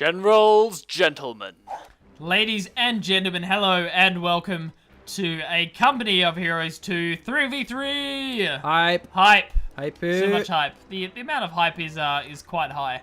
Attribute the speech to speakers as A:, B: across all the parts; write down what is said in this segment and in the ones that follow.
A: Generals, gentlemen.
B: Ladies and gentlemen, hello and welcome to a Company of Heroes 2 3v3.
C: Hype.
B: So much hype. The amount of hype is quite high.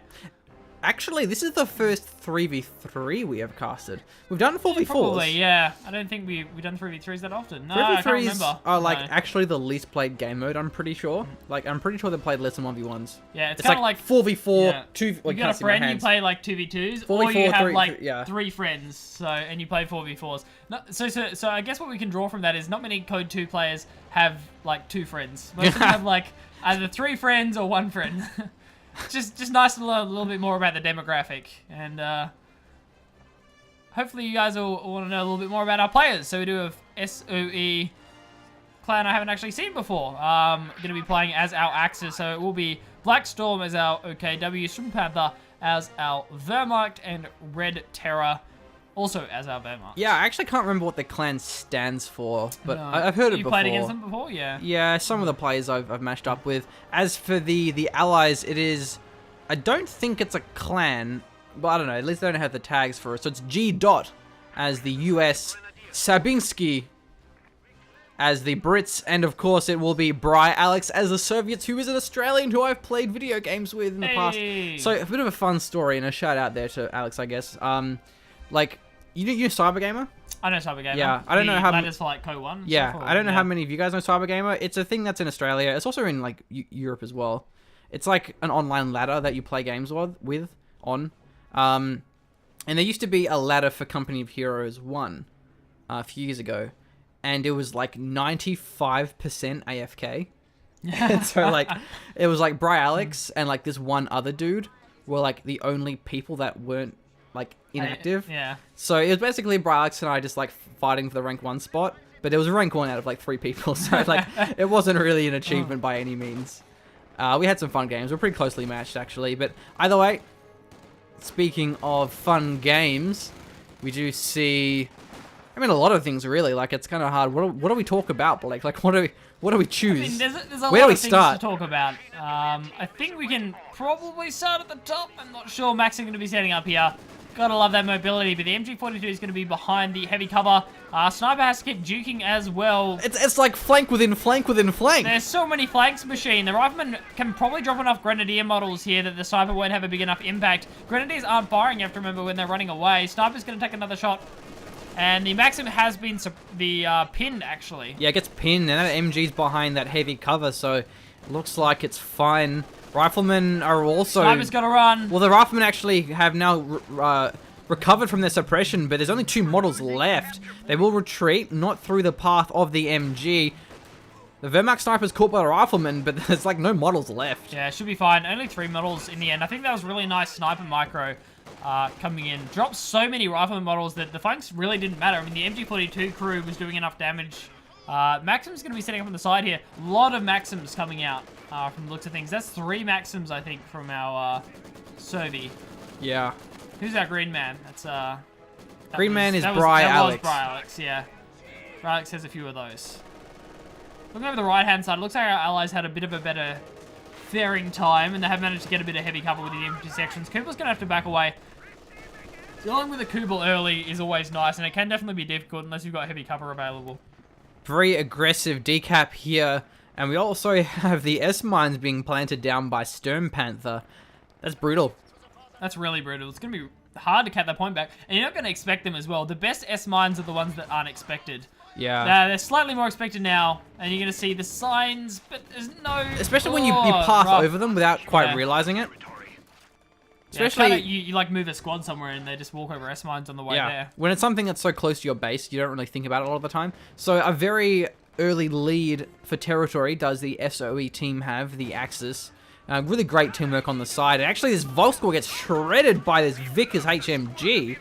C: Actually, this is the first 3v3 we have casted. We've done 4v4s.
B: Probably, yeah. I don't think we've done 3v3s that often. No, I can't
C: 3v3s
B: remember.
C: are actually the least played game mode, I'm pretty sure. I'm pretty sure they played less than 1v1s.
B: Yeah, it's kind of like
C: 4v4,
B: yeah.
C: 2
B: you got a friend, you play like 2v2s,
C: 4v4,
B: or you have
C: 3,
B: like 3 friends, and you play 4v4s. No, so I guess what we can draw from that is not many Code 2 players have like 2 friends. Most of them have like either 3 friends or 1 friend. just nice to learn a little bit more about the demographic, and hopefully you guys will want to know a little bit more about our players. So we do have SOE clan I haven't actually seen before. Going to be playing as our Axis, so it will be Black Storm as our OKW, Swim Panther as our Wehrmacht, and Red Terror also as our Wehrmacht.
C: Yeah, I actually can't remember what the clan stands for, but
B: No.
C: I've heard it before.
B: You played against them before? Yeah.
C: Yeah, some of the players I've matched up with. As for the allies, it is... I don't think it's a clan, but I don't know. At least they don't have the tags for it. So it's g.dot as the US, Sabinsky as the Brits, and of course it will be Bry Alex as the Soviets, who is an Australian who I've played video games with in the past. So a bit of a fun story, and a shout out there to Alex, I guess. You know Cybergamer?
B: I know Cybergamer.
C: Yeah, I don't know how...
B: Ladders for like Co 1.
C: Yeah, I don't know how many of you guys know Cybergamer. It's a thing that's in Australia. It's also in like Europe as well. It's like an online ladder that you play games with. And there used to be a ladder for Company of Heroes 1 a few years ago, and it was like 95% AFK. And so like it was like Bry Alex and like this one other dude were like the only people that weren't like inactive.
B: Yeah.
C: So it was basically Bry Alex and I just like fighting for the rank 1 spot, but it was rank 1 out of like 3 people, so like it wasn't really an achievement by any means. We had some fun games. We're pretty closely matched actually, but either way, speaking of fun games, we do see, I mean, a lot of things really. Like it's kind of hard. What do we talk about, Blake? Like what do we choose?
B: I mean, there's a
C: Where
B: lot
C: do we
B: of things
C: start?
B: to talk about. I think we can probably start at the top. I'm not sure Max is going to be setting up here. Gotta love that mobility, but the MG42 is going to be behind the heavy cover. Sniper has to keep juking as well.
C: It's like flank within flank within flank.
B: There's so many flanks, Machine. The Rifleman can probably drop enough Grenadier models here that the Sniper won't have a big enough impact. Grenadiers aren't firing, you have to remember, when they're running away. Sniper's going to take another shot. And the Maxim has been pinned, actually.
C: Yeah, it gets pinned, and that MG's behind that heavy cover, so it looks like it's fine. Riflemen are also...
B: Sniper's got to run.
C: Well, the Riflemen actually have now recovered from their suppression, but there's only 2 models left. They will retreat, not through the path of the MG. The Wehrmacht Sniper's caught by the Rifleman, but there's like no models left.
B: Yeah, should be fine. Only 3 models in the end. I think that was really nice Sniper micro coming in. Dropped so many Rifleman models that the flanks really didn't matter. I mean, the MG42 crew was doing enough damage. Maxim's going to be setting up on the side here. A lot of Maxims coming out from the looks of things. That's 3 Maxims, I think, from our Sovi.
C: Yeah.
B: Who's our green man?
C: Green man is Bry Alex.
B: Bry Alex, yeah. Bry Alex has a few of those. Looking over the right-hand side, it looks like our allies had a bit of a better faring time, and they have managed to get a bit of heavy cover with the infantry sections. Cooper's going to have to back away. Dealing with a Kubel early is always nice, and it can definitely be difficult unless you've got heavy cover available.
C: Very aggressive decap here, and we also have the S-mines being planted down by Swim Panther. That's brutal.
B: That's really brutal. It's going to be hard to cut that point back, and you're not going to expect them as well. The best S-mines are the ones that aren't expected.
C: Yeah.
B: They're slightly more expected now, and you're going to see the signs, but there's no...
C: Especially when you path over them without quite realizing it.
B: Especially, you like move a squad somewhere and they just walk over S-mines on the way there.
C: When it's something that's so close to your base, you don't really think about it a lot of the time. So a very early lead for territory does the SOE team have, the Axis. Really great teamwork on the side. And actually, this Volscore gets shredded by this Vickers HMG.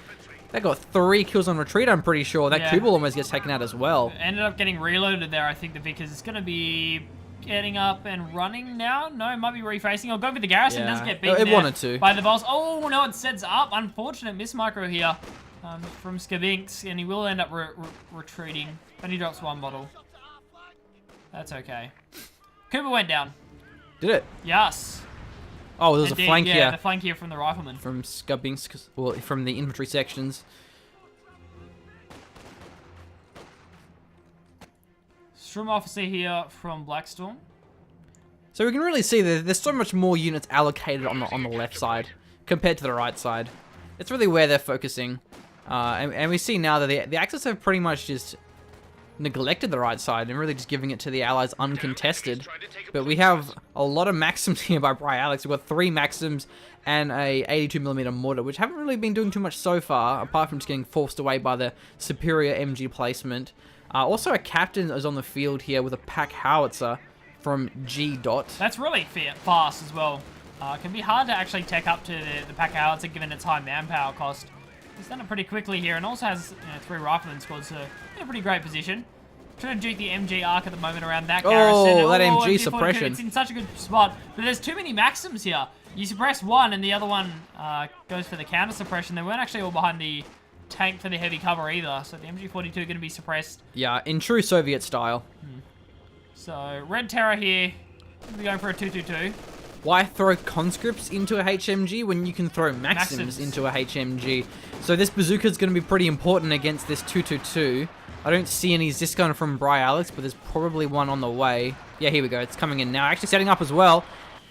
C: They got 3 kills on retreat, I'm pretty sure. That Kubel almost gets taken out as well.
B: Ended up getting reloaded there, I think, the Vickers. It's going to be getting up and running now. No, it might be refacing. I'll go for the Garrison. Does get beaten
C: it wanted to.
B: By the Vols. Oh, no, it sets up. Unfortunate miss micro here from Skabinks, and he will end up retreating. But he drops 1 bottle. That's okay. Cooper went down.
C: Did it?
B: Yes.
C: Oh, there's
B: Indeed,
C: a flank
B: yeah,
C: here.
B: the flank here from the rifleman.
C: From Skirmishes, well, from the infantry sections.
B: Strum officer here from Blackstorm.
C: So we can really see that there's so much more units allocated on the left side compared to the right side. It's really where they're focusing. And we see now that the Axis have pretty much just neglected the right side and really just giving it to the Allies uncontested. But we have a lot of Maxims here by Bry Alex. We've got 3 Maxims and a 82mm mortar, which haven't really been doing too much so far, apart from just getting forced away by the superior MG placement. Also, a captain is on the field here with a pack howitzer from g.dot.
B: That's really fast as well. It can be hard to actually tech up to the pack howitzer given its high manpower cost. He's done it pretty quickly here and also has 3 riflemen squads, so in a pretty great position. Trying to duke the MG arc at the moment around that garrison.
C: Oh, that MG
B: MG
C: suppression.
B: It's in such a good spot, but there's too many Maxims here. You suppress one and the other one goes for the counter suppression. They weren't actually all behind the tank for the heavy cover either, so the MG42 going to be suppressed.
C: Yeah, in true Soviet style.
B: So Red Terror here, going to be going for a 222.
C: Why throw conscripts into a HMG when you can throw Maxims into a HMG? So this bazooka is going to be pretty important against this 222. I don't see any Ziscon from Bry Alex, but there's probably one on the way. Yeah, here we go. It's coming in now. Actually setting up as well.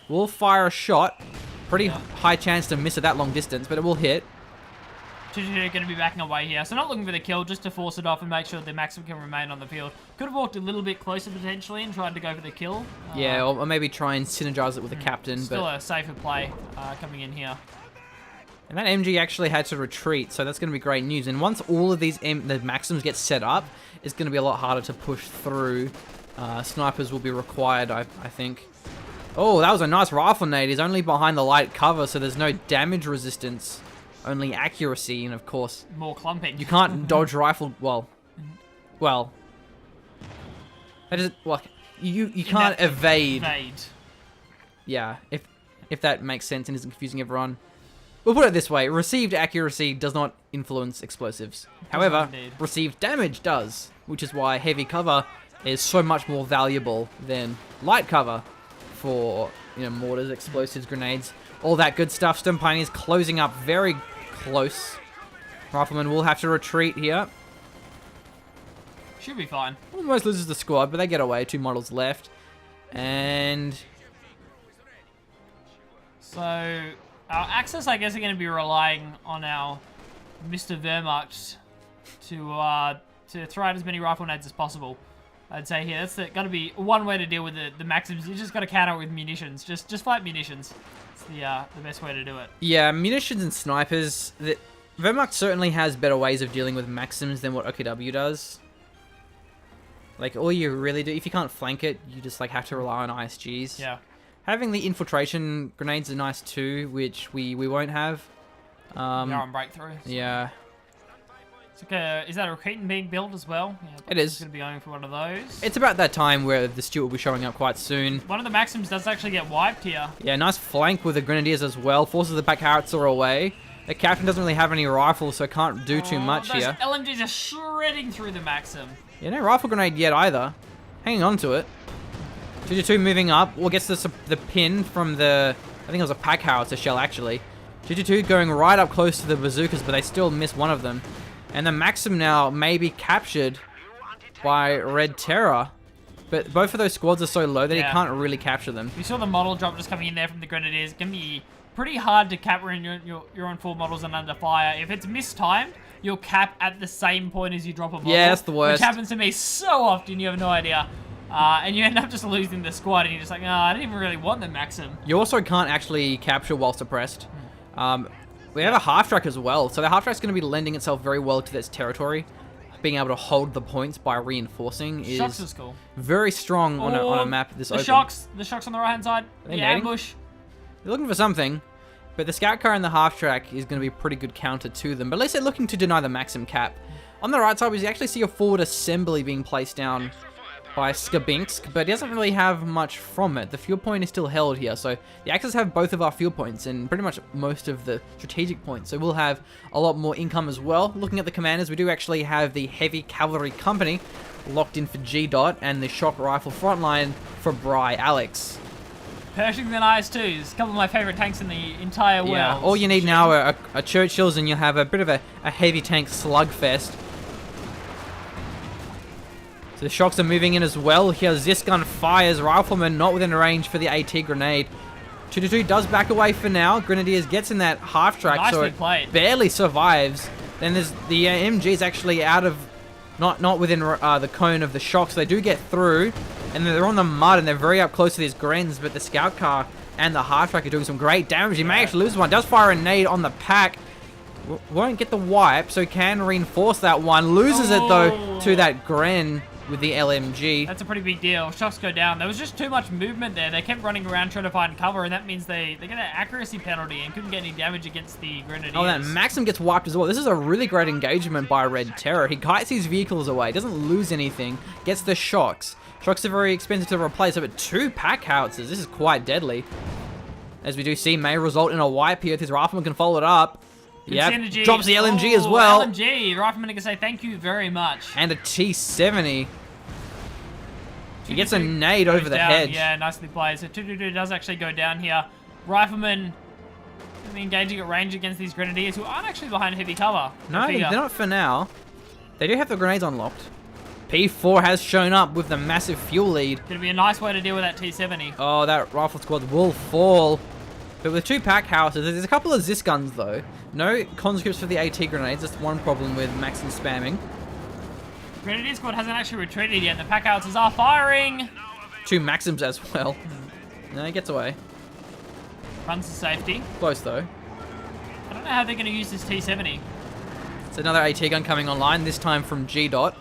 C: We'll fire a shot. Pretty high chance to miss at that long distance, but it will hit.
B: 222 going to be backing away here. So not looking for the kill, just to force it off and make sure the Maxim can remain on the field. Could have walked a little bit closer potentially and tried to go for the kill.
C: Yeah, or maybe try and synergize it with the captain.
B: Still
C: but
B: a safer play coming in here.
C: And that MG actually had to retreat, so that's going to be great news. And once all of these the Maxims get set up, it's going to be a lot harder to push through. Snipers will be required, I think. Oh, that was a nice rifle nade. He's only behind the light cover, so there's no damage resistance. Only accuracy, and of course...
B: more clumping.
C: You can't dodge rifle... Well... That is... Well, you can't evade... Yeah, if that makes sense and isn't confusing everyone. We'll put it this way. Received accuracy does not influence explosives. However, received damage does, which is why heavy cover is so much more valuable than light cover for, mortars, explosives, grenades, all that good stuff. Stone Pioneers closing up very close. Rifleman will have to retreat here.
B: Should be fine.
C: Almost loses the squad, but they get away. 2 models left. And...
B: So, our Axis, I guess, are going to be relying on our Mr. Wehrmacht to throw out as many rifle nades as possible. I'd say here, that's going to be one way to deal with the Maxims. You just got to counter it with munitions. Just flat munitions. It's the best way to do it.
C: Yeah, munitions and snipers. Wehrmacht certainly has better ways of dealing with Maxims than what OKW does. Like, all you really do, if you can't flank it, you just have to rely on ISGs.
B: Yeah.
C: Having the infiltration grenades are nice too, which we won't have.
B: They're on breakthrough. So.
C: Yeah.
B: It's like is that a Keaton being built as well? Yeah,
C: it is.
B: Going to be going for one of those.
C: It's about that time where the Stuart will be showing up quite soon.
B: One of the Maxims does actually get wiped here.
C: Yeah, nice flank with the Grenadiers as well. Forces the back howitzer away. The captain doesn't really have any rifles, so can't do too much
B: those
C: here.
B: LMGs are shredding through the Maxim.
C: Yeah, no rifle grenade yet either. Hanging on to it. 222 moving up. Well, gets the pin from the... I think it was a pack howitzer shell, actually. 222 going right up close to the bazookas, but they still miss one of them. And the Maxim now may be captured by Red Terror. But both of those squads are so low that he can't really capture them.
B: You saw the model drop just coming in there from the Grenadiers. It's going to be pretty hard to cap when you're on 4 models and under fire. If it's mistimed, you'll cap at the same point as you drop a model.
C: Yeah, that's the worst.
B: Which happens to me so often, you have no idea. And you end up just losing the squad, and you're just like, oh, I didn't even really want the Maxim.
C: You also can't actually capture while suppressed. We have a half-track as well, so the half-track's going to be lending itself very well to this territory. Being able to hold the points by reinforcing
B: Shocks is cool.
C: Very strong on a map this open.
B: The shocks on the right-hand side, the ambush.
C: They're looking for something, but the scout car and the half-track is going to be a pretty good counter to them. But at least they're looking to deny the Maxim cap. On the right side, we actually see a forward assembly being placed down by Skabinsk, but he doesn't really have much from it. The fuel point is still held here, so the Axis have both of our fuel points and pretty much most of the strategic points, so we'll have a lot more income as well. Looking at the commanders, we do actually have the Heavy Cavalry Company locked in for g.dot and the Shock Rifle Frontline for Bry Alex.
B: Pershing and IS-2s, a couple of my favorite tanks in the entire world.
C: Yeah, all you need now are Churchills, and you'll have a bit of a heavy tank slugfest. So the shocks are moving in as well. Here, Zisgun fires. Rifleman not within range for the AT grenade. 2-2 does back away for now. Grenadiers gets in that half track,
B: Nicely
C: so it
B: played.
C: barely survives. Then there's the MG's actually out of, not within the cone of the shocks. So they do get through, and they're on the mud, and they're very up close to these Grens, but the scout car and the half track are doing some great damage. He may actually lose one. Does fire a nade on the pack. Won't get the wipe, so can reinforce that one. Loses it, though, to that Gren with the LMG.
B: That's a pretty big deal. Shocks go down. There was just too much movement there. They kept running around trying to find cover, and that means they get an accuracy penalty and couldn't get any damage against the Grenadiers.
C: Oh, that Maxim gets wiped as well. This is a really great engagement by Red Terror. He kites his vehicles away, doesn't lose anything, gets the shocks. Shocks are very expensive to replace, but 2 pack howitzers. This is quite deadly. As we do see, may result in a wipe here if his rifleman can follow it up. Yeah, drops the LMG as well.
B: LMG, Rifleman can say thank you very much.
C: And a T-70. He gets a nade over the hedge.
B: Yeah, nicely played. So 2-2 does actually go down here. Rifleman engaging at range against these Grenadiers who aren't actually behind heavy cover.
C: No, they're not for now. They do have the grenades unlocked. P4 has shown up with the massive fuel lead.
B: Gonna be a nice way to deal with that T-70.
C: Oh, that rifle squad will fall. But with 2 pack houses, there's a couple of Zis guns though. No conscripts for the AT grenades. That's one problem with Maxim spamming.
B: Grenadier squad hasn't actually retreated yet. The pack howitzers are firing.
C: 2 Maxims as well. No, he gets away.
B: Runs to safety.
C: Close though.
B: I don't know how they're going to use this T-70.
C: It's another AT gun coming online, this time from g.dot.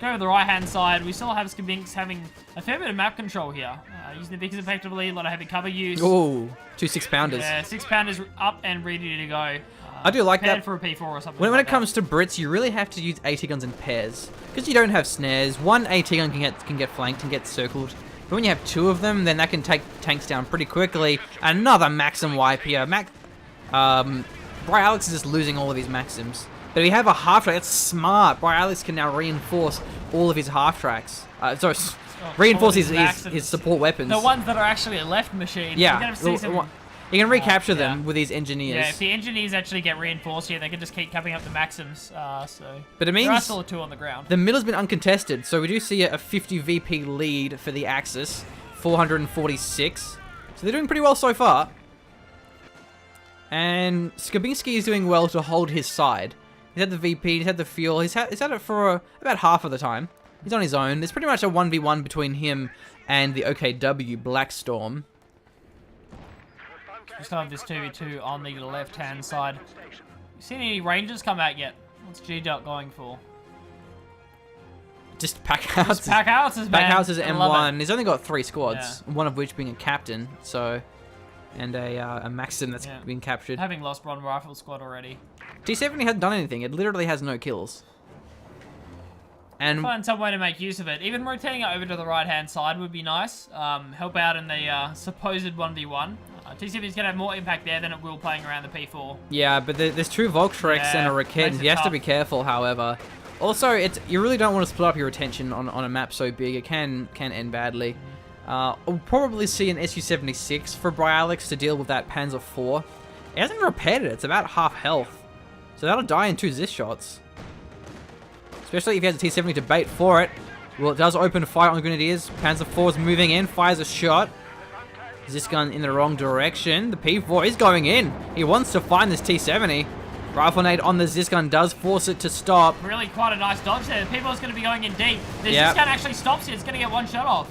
B: Go to the right-hand side. We still have Skabinks having a fair bit of map control here. Using the Vickers effectively, a lot of heavy cover use.
C: Ooh, 2 6-pounders.
B: Yeah, 6-pounders up and ready to go.
C: I do like that.
B: For a P4 or something.
C: When
B: like
C: it comes to Brits, you really have to use AT guns in pairs. Because you don't have snares. One AT gun can get flanked and get circled. But when you have 2 of them, then that can take tanks down pretty quickly. Another Maxim wipe here. Alex is just losing all of his Maxims. But we have a half track. That's smart. Alex can now reinforce all of his half tracks. Reinforce his support weapons.
B: The ones that are actually a left machine.
C: Yeah. You can recapture them with these engineers.
B: Yeah, if the engineers actually get reinforced here, they can just keep capping up the Maxims.
C: But it means
B: there are still 2 on the ground.
C: The middle's been uncontested, so we do see a 50 VP lead for the Axis, 446. So they're doing pretty well so far. And Skabinski is doing well to hold his side. He's had the VP, he's had the fuel, he's had it for about half of the time. He's on his own. There's pretty much a 1v1 between him and the OKW Blackstorm.
B: We still have this 2v2 on the left-hand side. You seen any Rangers come out yet? What's g.dot going for?
C: Just pack howitzers.
B: Pack howitzers, man.
C: Pack howitzers M1. He's only got 3 squads, one of which being a captain, so, and a Maxim that's been captured.
B: Having lost one rifle squad already.
C: T-70 hasn't done anything. It literally has no kills. And
B: find some way to make use of it. Even rotating it over to the right-hand side would be nice. Help out in the supposed 1v1. T-70's going to have more impact there than it will playing around the P4.
C: Yeah, but there's 2 Volksrex and a Raked. He has to be careful, however. Also, you really don't want to split up your attention on a map so big. It can end badly. We'll probably see an Su-76 for Alex to deal with that Panzer IV. He hasn't repaired it. It's about half health. So that'll die in 2 Zis shots. Especially if he has a T-70 to bait for it. Well, it does open fire on the Grenadiers. Panzer IV is moving in, fires a shot. Zis gun in the wrong direction. The P4 is going in. He wants to find this T-70. Rifle nade on the Zis gun does force it to stop.
B: Really quite a nice dodge there. The P4 is going to be going in deep. The Zis gun actually stops it. It's going to get 1 shot off.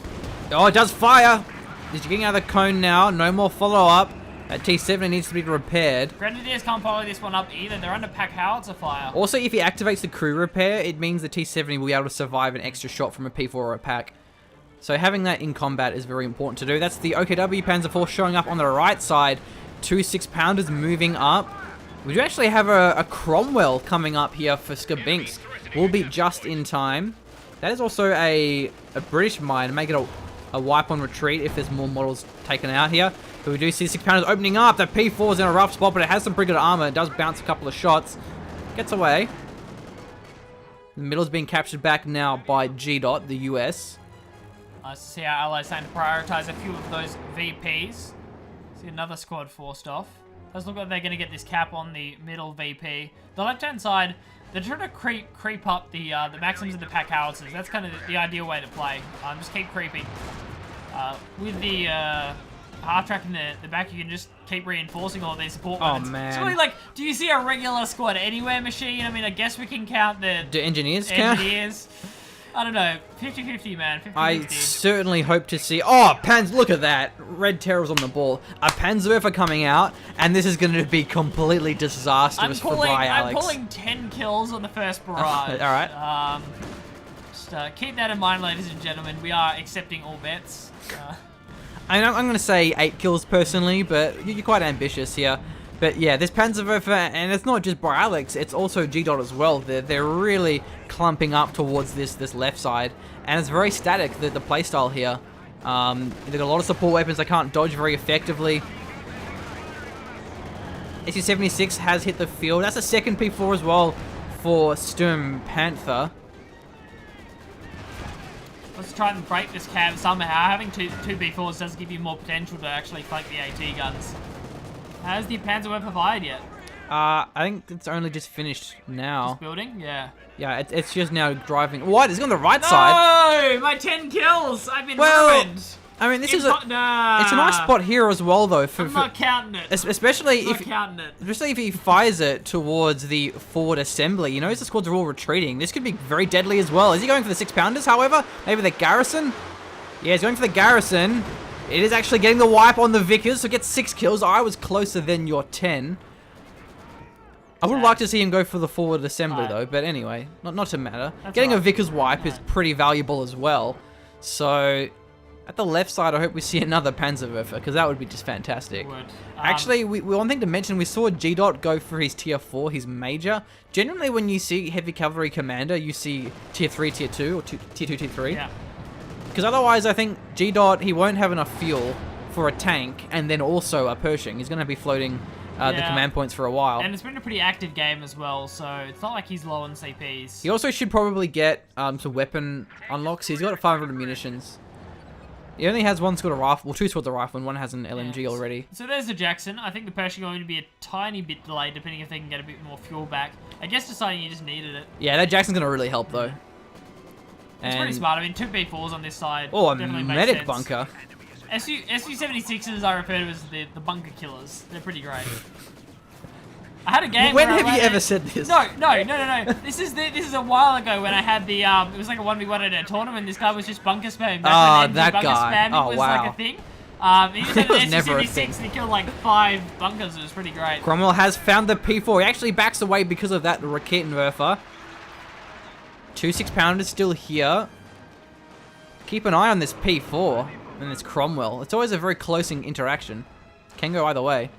C: Oh, it does fire. He's getting out of the cone now. No more follow-up. That T-70 needs to be repaired.
B: Grenadiers can't follow this one up either. They're under pack howitzer fire.
C: Also, if he activates the crew repair, it means the T-70 will be able to survive an extra shot from a P4 or a pack. So having that in combat is very important to do. That's the OKW Panzer IV showing up on the right side. 2 6-pounders moving up. We do actually have a Cromwell coming up here for Skabinsk. We'll be just in time. That is also a British mine. Make it a wipe on retreat if there's more models taken out here. But we do see 6-pounders opening up. The P4 is in a rough spot, but it has some pretty good armor. It does bounce a couple of shots. Gets away. The middle's being captured back now by g.dot, the US.
B: Nice to see our allies starting to prioritize a few of those VPs. See another squad forced off. Does look like they're going to get this cap on the middle VP. The left-hand side, they're trying to creep up the maxims of the pack howitzers. That's kind of the ideal way to play. Just keep creeping. With the half track in the back, you can just keep reinforcing all these support weapons.
C: Oh, man.
B: It's really like, do you see a regular squad anywhere machine? I mean, I guess we can count the
C: Do engineers count?
B: engineers. I don't know. 50-50, man. 50-50.
C: I certainly hope to see... Oh, look at that. Red Terror's on the ball. A Panzerwerfer coming out, and this is going to be completely disastrous for Bry Alex.
B: I'm pulling 10 kills on the first barrage.
C: All right.
B: Just keep that in mind, ladies and gentlemen. We are accepting all bets.
C: I'm going to say 8 kills personally, but you're quite ambitious here. But yeah, this Panzerwerfer, and it's not just Bry Alex, it's also g.dot as well. They're really clumping up towards this left side, and it's very static, the playstyle here. They've got a lot of support weapons they can't dodge very effectively. SU-76 has hit the field. That's a second P4 as well for Sturm Panther.
B: Let's try and break this cab somehow. Having two B4s does give you more potential to actually flank the AT guns. Has the Panzerwerfer fired yet?
C: I think it's only just finished now.
B: Just building? Yeah.
C: Yeah, it's just now driving. What? It's on the right side.
B: No! My 10 kills! I've been
C: Well,
B: ruined!
C: I mean, this is
B: Nah.
C: it's a nice spot here as well, though.
B: I'm not counting it.
C: Especially
B: I'm not counting it.
C: Especially if he fires it towards the forward assembly. You know, the squads are all retreating. This could be very deadly as well. Is he going for the 6-pounders, however? Maybe the garrison? Yeah, he's going for the garrison. It is actually getting the wipe on the Vickers, so gets 6 kills. I was closer than your 10. I would like to see him go for the forward assembly, though, but anyway, not to matter.
B: That's
C: Getting a
B: right.
C: Vickers wipe is pretty valuable as well. So, at the left side, I hope we see another Panzerwerfer, because that would be just fantastic.
B: Would.
C: Actually, one thing to mention, we saw g.dot go for his tier 4, his major. Generally, when you see heavy cavalry commander, you see tier 3, tier 2, or tier 2, tier 3.
B: Yeah.
C: Because otherwise, I think g.dot, he won't have enough fuel for a tank, and then also a Pershing. He's going to be floating the command points for a while.
B: And it's been a pretty active game as well, so it's not like he's low on CPs.
C: He also should probably get some weapon unlocks. He's got 500 munitions. He only has one squad of rifle, well, 2 squads of rifle, and one has an LMG already.
B: So there's the Jackson. I think the Pershing are going to be a tiny bit delayed, depending if they can get a bit more fuel back. I guess deciding you just needed it.
C: Yeah, that Jackson's going to really help, though.
B: It's pretty smart. I mean, 2 B4s on this side.
C: Oh, a
B: definitely makes
C: medic
B: sense.
C: bunker.
B: SU-76s I refer to as the bunker killers. They're pretty great. I had a game.
C: When
B: where
C: have
B: I
C: you
B: had
C: ever said this?
B: No. This is a while ago when I had the it was like a 1v1 at a tournament. This guy was just bunker spam.
C: Oh, that
B: bunker
C: guy.
B: Spamming
C: Oh,
B: was
C: wow.
B: like a thing. He just had
C: It was
B: an
C: never a
B: SU-76
C: thing.
B: and he killed like 5 bunkers. It was pretty great.
C: Cromwell has found the P4. He actually backs away because of that Raketenwerfer. 2 6-pounders still here. Keep an eye on this P4 and this Cromwell. It's always a very close interaction. Can go either way.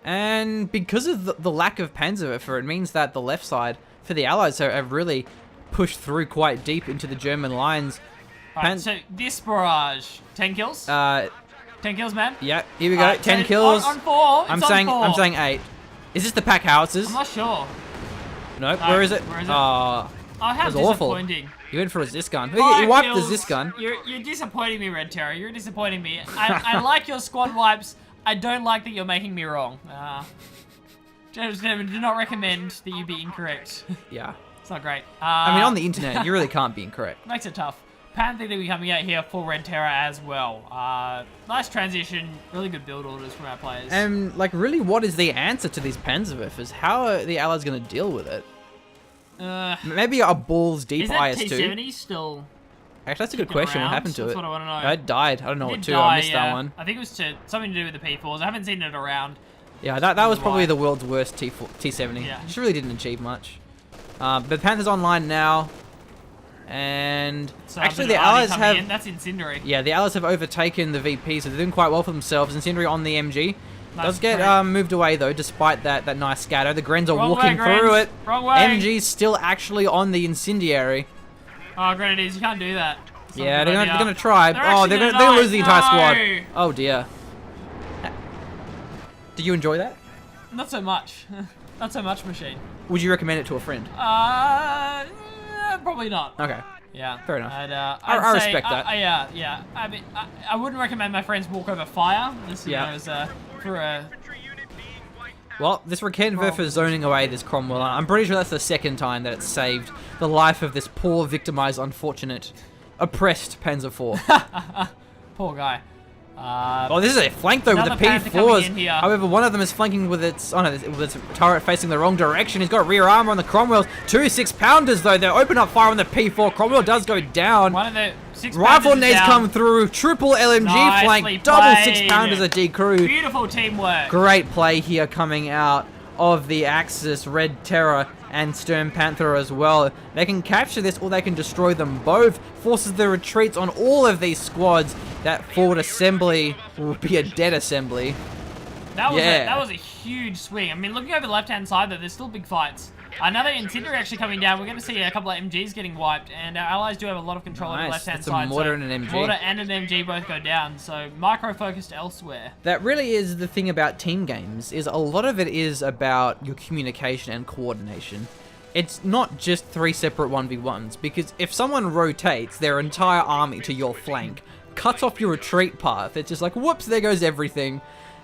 C: And because of the lack of Panzerwerfer, it means that the left side for the Allies have really pushed through quite deep into the German lines.
B: Right, so this barrage, 10 kills? 10 kills, man?
C: Yeah, here we go. 10
B: so
C: kills.
B: On 4.
C: I'm saying 8. Is this the pack howitzers?
B: I'm not sure.
C: Nope.
B: No,
C: Where is it?
B: where is it?
C: Oh,
B: Oh, how
C: that was awful.
B: disappointing.
C: He went for a Zis gun. He
B: 5
C: wiped the
B: kills.
C: Zis gun.
B: You're disappointing me, Red Terror. You're disappointing me. I like your squad wipes. I don't like that you're making me wrong. Gentlemen, do not recommend that you be incorrect.
C: Yeah.
B: It's not great.
C: I mean, on the internet, you really can't be incorrect.
B: Makes it tough. Panther to be coming out here for Red Terror as well. Nice transition. Really good build orders from our players.
C: And, like, really, what is the answer to these Panzerwerfers? How are the Allies going to deal with it? Maybe a balls deep
B: is that
C: IS-2?
B: T-70 still...
C: Actually, that's a good
B: kicking
C: question.
B: around?
C: What happened to
B: That's
C: it?
B: what I want to know.
C: It died. I don't know
B: It
C: what
B: did
C: to.
B: die,
C: I missed that one.
B: I think it was something to do with the P4s. I haven't seen it around.
C: Yeah, that was probably
B: Why?
C: the world's worst T70.
B: Yeah.
C: Just really didn't achieve much. But Panther's online now. And
B: So
C: actually,
B: a
C: the
B: bit of arty
C: Allies
B: coming
C: have...
B: in. That's Incendiary.
C: Yeah, the Allies have overtaken the VP, so they're doing quite well for themselves. Incendiary on the MG.
B: Nice
C: Does get
B: break.
C: moved away, though, despite that nice scatter. The Grens are
B: Wrong
C: walking
B: way,
C: through
B: Grens.
C: it.
B: Wrong way.
C: MG's still actually on the Incendiary.
B: Oh, Grenadiers, you can't do that. It's not a
C: Yeah,
B: good
C: they're
B: idea.
C: gonna try.
B: They're
C: Oh,
B: actually
C: they're
B: gonna
C: gonna
B: die.
C: lose the entire squad.
B: No.
C: Oh dear. Did you enjoy that?
B: Not so much. Not so much, Machine.
C: Would you recommend it to a friend?
B: Probably not.
C: Okay.
B: Yeah.
C: Fair enough.
B: I
C: respect that.
B: Yeah. I mean, I wouldn't recommend my friends walk over fire. This, you
C: Yeah.
B: know, is for a...
C: Well, this Rekenwerfer is zoning away this Cromwell. I'm pretty sure that's the second time that it's saved the life of this poor, victimized, unfortunate, oppressed Panzer IV.
B: Poor guy.
C: Oh, this is a flank though with the
B: Another Panther coming in here.
C: P4s. However, one of them is flanking with its with its turret facing the wrong direction. He's got rear armor on the Cromwells. 2 6-pounders though. They open up fire on the P4. Cromwell does go down.
B: One of the 6-pounders
C: Rifle
B: is
C: nades
B: down.
C: come through. Triple LMG
B: Nicely
C: flank. Double
B: played.
C: 6-pounders are decrewed.
B: Beautiful teamwork.
C: Great play here coming out of the Axis, Red Terror, and Stern Panther as well. They can capture this or they can destroy them both. Forces the retreats on all of these squads. That forward assembly will be a dead assembly.
B: That was a huge swing. I mean, looking over the left-hand side, though, there's still big fights. Another incendiary actually coming down. We're going to see a couple of MGs getting wiped, and our allies do have a lot of control over the left-hand
C: That's
B: side.
C: a mortar and an MG.
B: Mortar and an MG both go down, so micro-focused elsewhere.
C: That really is the thing about team games, is a lot of it is about your communication and coordination. It's not just 3 separate 1v1s, because if someone rotates their entire army to your flank, cuts off your retreat path, it's just like, whoops, there goes everything.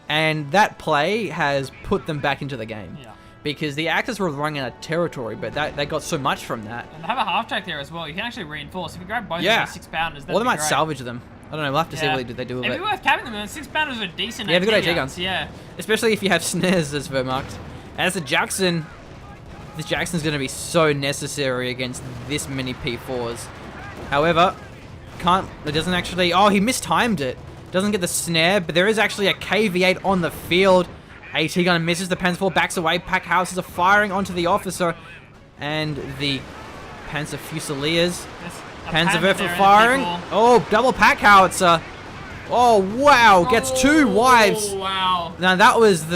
C: And that play has put them back into the game.
B: Yeah.
C: Because the Axis were running out of territory, but they got so much from that.
B: And they have a half-track there as well. You can actually reinforce. If you grab both of these 6-pounders,
C: Or they might salvage them. I don't know, we'll have to see what they do with it.
B: It'd be worth capping them. 6-pounders are decent.
C: Yeah, they've got
B: AT
C: AT guns.
B: Yeah.
C: Especially if you have snares as Wehrmacht. As a Jackson, this Jackson's going to be so necessary against this many P4s. However, it doesn't actually... Oh, he mistimed it. Doesn't get the snare, but there is actually a KV-8 on the field. AT gun misses, the Panzer IV backs away. Pack houses are firing onto the officer. And the Panzer Fusiliers. Panzerwerfer firing. Oh, double pack howitzer. Oh, wow. Gets 2 wives.
B: Oh, wow.
C: Now, that was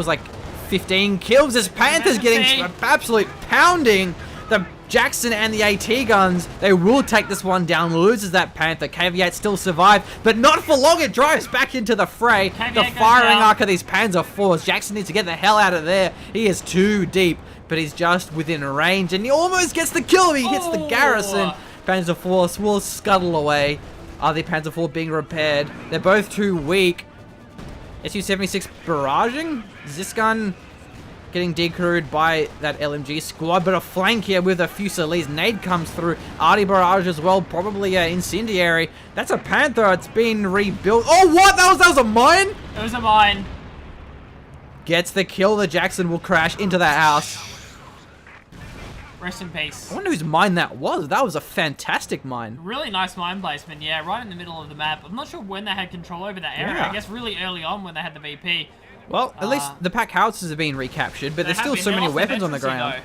C: like 15 kills. This Panther's getting absolute pounding. The Jackson and the AT guns, they will take this one down. Loses that Panther. KV-8 still survived, but not for long. It drives back into the fray. The firing arc of these Panzer IVs. Jackson needs to get the hell out of there. He is too deep, but he's just within range, and he almost gets the kill. He hits the garrison. Panzer IV will scuttle away. Are the Panzer IV being repaired? They're both too weak. Su-76 barraging. Ziskan getting decrewed by that LMG squad, but a flank here with a Fusiliers. Nade comes through. Arty barrage as well, probably incendiary. That's a Panther. It's been rebuilt. Oh, what? That was a mine?
B: It was a mine.
C: Gets the kill. The Jackson will crash into that house.
B: Rest in peace.
C: I wonder whose mine that was. That was a fantastic mine.
B: Really nice mine placement, yeah, right in the middle of the map. I'm not sure when they had control over that area.
C: Yeah.
B: I guess really early on when they had the VP.
C: Well, at least the pack howitzers have been recaptured, but there's still so many weapons on the ground.
B: Though.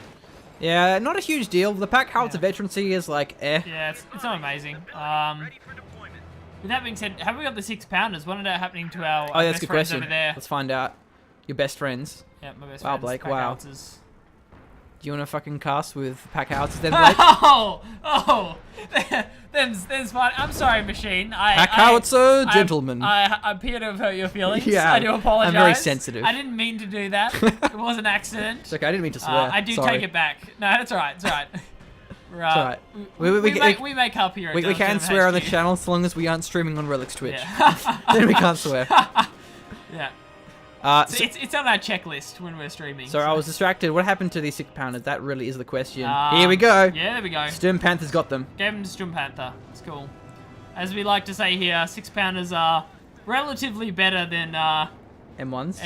C: Yeah, not a huge deal. The pack howitzer veterancy is like, eh.
B: Yeah, it's not amazing. With that being said, have we got the 6-pounders? What ended up happening to our
C: Oh, yeah, that's
B: best
C: a good
B: friends
C: question.
B: over there?
C: Let's find out. Your best friends.
B: Yeah, my best
C: Wow,
B: friends.
C: Blake,
B: pack
C: wow.
B: howitzers.
C: Do you want to fucking cast with pack howitzers then, Blake?
B: Oh, them's fine. I'm sorry, machine.
C: Pack howitzer, gentlemen.
B: I appear to have hurt your feelings.
C: Yeah,
B: I do apologize.
C: I'm very sensitive.
B: I didn't mean to do that. It was an accident.
C: It's okay, I didn't mean to swear.
B: I do
C: Sorry.
B: take it back. No, that's all right. It's all right.
C: It's alright.
B: We make up here.
C: We can swear on the channel as long as we aren't streaming on Relic's Twitch.
B: Yeah.
C: Then we can't swear.
B: Yeah.
C: So
B: It's on our checklist when we're streaming.
C: I was distracted. What happened to these 6-pounders? That really is the question.
B: Uh,
C: Here we go.
B: Yeah, there we go.
C: Stern Panther's got them.
B: Gave him to Strum Panther. It's cool. As we like to say here, 6-pounders are relatively better than
C: M1s?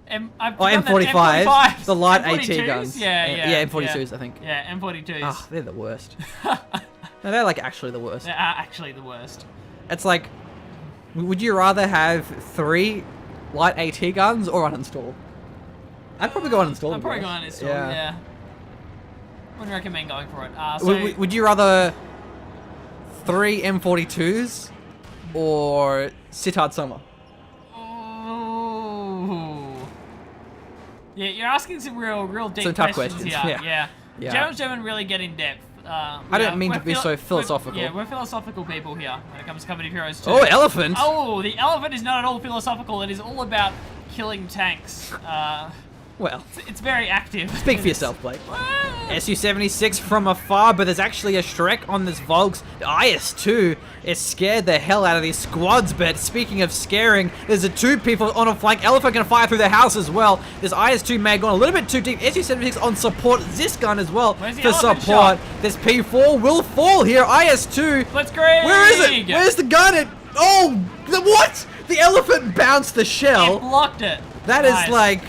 B: M45s.
C: The light
B: M42s?
C: AT guns.
B: Yeah,
C: M42s, I think.
B: Yeah, M42s.
C: Oh, they're the worst. No, they're like actually the worst.
B: They are actually the worst.
C: It's like, would you rather have 3 light AT guns or uninstall? I'd probably go uninstall.
B: I'm probably going uninstall, yeah. Wouldn't recommend going for it.
C: Would you rather 3 M42s or Sittard Summer?
B: Ooh. Yeah, you're asking some real deep
C: Some tough
B: questions
C: questions,
B: here.
C: Yeah.
B: Gentlemen really get in depth.
C: I don't mean to be so philosophical.
B: Yeah, we're philosophical people here when it comes to Company of Heroes 2.
C: Oh, Elephant!
B: Oh, the Elephant is not at all philosophical. It is all about killing tanks.
C: Well,
B: It's very active.
C: speak for yourself, Blake. Su-76 from afar, but there's actually a Shrek on this Volks. The IS-2 is scared the hell out of these squads, but speaking of scaring, there's a 2 people on a flank. Elephant can fire through the house as well. This IS-2 may have gone a little bit too deep. Su-76 on support. This gun as well
B: Where's the
C: for
B: Elephant
C: support.
B: shot?
C: This P4 will fall here. IS-2.
B: Let's go.
C: Where is it? Where's the gun? What? The Elephant bounced the
B: It
C: shell.
B: blocked it.
C: That is
B: Nice.
C: like...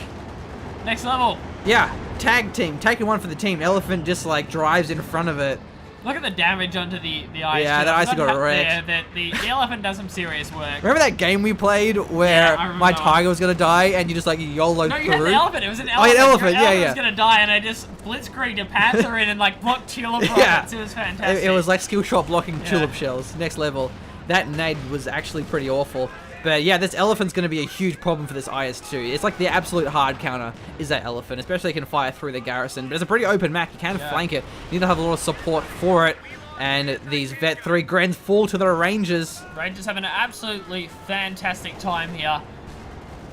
B: Next level.
C: Yeah, tag team, taking one for the team. Elephant just like drives in front of it.
B: Look at the damage onto the IS-2.
C: Yeah, that IS got wrecked.
B: Yeah, the Elephant does some serious work.
C: Remember that game we played where
B: Yeah, I remember
C: my
B: that one.
C: tiger was gonna die and you just like YOLO
B: No,
C: through?
B: you had the Elephant. It was an
C: Oh, you
B: Elephant.
C: had Elephant,
B: Your
C: yeah,
B: Elephant
C: yeah.
B: was gonna die, and I just blitzkrieged a Panther in and like blocked tulip rockets.
C: Yeah.
B: It was fantastic.
C: It was like skill shot blocking
B: Yeah.
C: tulip shells, next level. That nade was actually pretty awful. But yeah, this Elephant's going to be a huge problem for this IS-2. It's like the absolute hard counter is that Elephant, especially if you can fire through the garrison. But it's a pretty open map. You can flank it. You need to have a lot of support for it. And these Vet 3 Grens fall to the Rangers.
B: Rangers having an absolutely fantastic time here.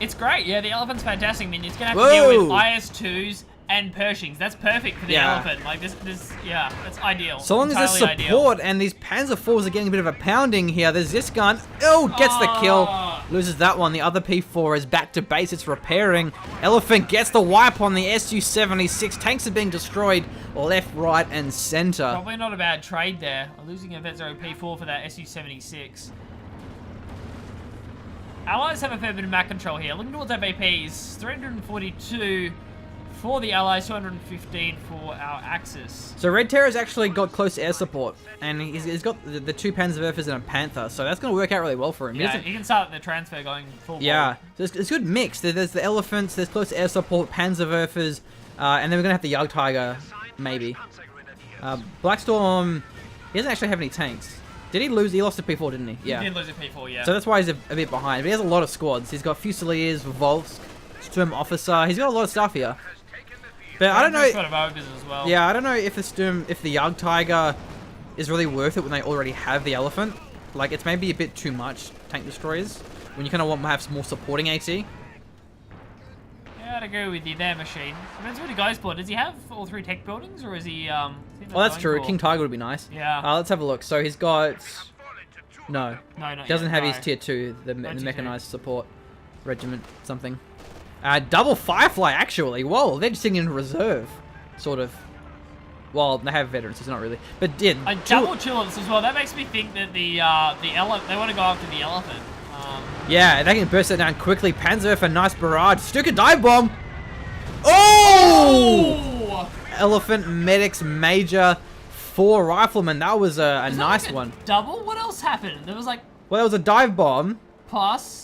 B: It's great. Yeah, the Elephant's fantastic. I mean, it's going to have to deal with IS-2s and Pershings. That's perfect for the
C: Yeah.
B: Elephant. Like, yeah, that's ideal.
C: So long as there's
B: Entirely
C: support and these Panzer IVs are getting a bit of a pounding here. There's this gun. Oh, gets the kill. Loses that one. The other P4 is back to base. It's repairing. Elephant gets the wipe on the Su-76. Tanks are being destroyed left, right, and center.
B: Probably not a bad trade there. Losing a Vet 0 P4 for that Su-76. Allies have a fair bit of map control here. Looking towards our VPs. 342 for the Allies, 215 for our Axis.
C: So Red Terror's actually got close air support, and he's got the 2 Panzerwerfers and a Panther, so that's going to work out really well for him. He
B: Yeah,
C: doesn't-
B: he can start the transfer going full
C: Yeah, so it's a good mix. There's the Elephants, there's close air support, Panzerwerfers, and then we're going to have the Jagdtiger, maybe. Blackstorm, he doesn't actually have any tanks. Did he lose? He lost to P4, didn't he? Yeah.
B: He did lose a P4, yeah.
C: So that's why he's a bit behind. But he has a lot of squads. He's got Fusiliers, Volks, Sturm Officer. He's got a lot of stuff here. But I don't know.
B: Sort of overs as well.
C: Yeah, I don't know if the Jagdtiger is really worth it when they already have the Elephant. Like, it's maybe a bit too much tank destroyers when you kind of want to have some more supporting AT.
B: Yeah, I'd agree with you there, Machine. Depends what he goes for. Does he have all 3 tech buildings, or is he,
C: Oh, that's true.
B: For...
C: King Tiger would be nice.
B: Yeah.
C: Let's have a look. So he's got... No.
B: No, not
C: Doesn't
B: yet,
C: have
B: no.
C: his tier 2, the
B: Tier 2.
C: mechanized support regiment something. Double Firefly, actually. Whoa, they're just sitting in reserve, sort of. Well, they have veterans, so it's not really. But yeah,
B: double tulips as well. That makes me think that the elephant. They want to go after the Elephant.
C: yeah, they can burst it down quickly. Panzer for a nice barrage. Stuka dive bomb. Oh! Elephant Medics Major 4 Rifleman. That was a
B: Was that
C: nice
B: like a
C: one.
B: Double? What else happened? There was like
C: Well, that was a dive bomb.
B: plus.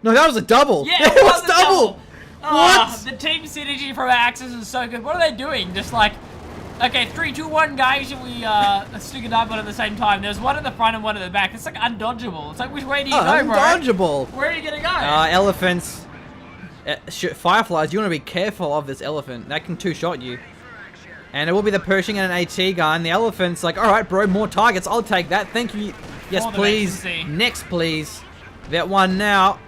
C: No, that was a double.
B: Yeah,
C: it was
B: a
C: double. What?
B: The team synergy from our Axis is so good. What are they doing? Just like, okay, 3, 2, 1, guys, and we stick a dive on at the same time. There's one at the front and one at the back. It's like undodgeable. It's like, which way do you go, bro?
C: Undodgeable.
B: Where are you gonna go?
C: Elephants. Fireflies, you want to be careful of this Elephant. That can 2-shot you. And it will be the Pershing and an AT gun. The Elephant's like, alright, bro, more targets. I'll take that. Thank you. Yes,
B: For the
C: please.
B: vacancy.
C: Next, please. That one now.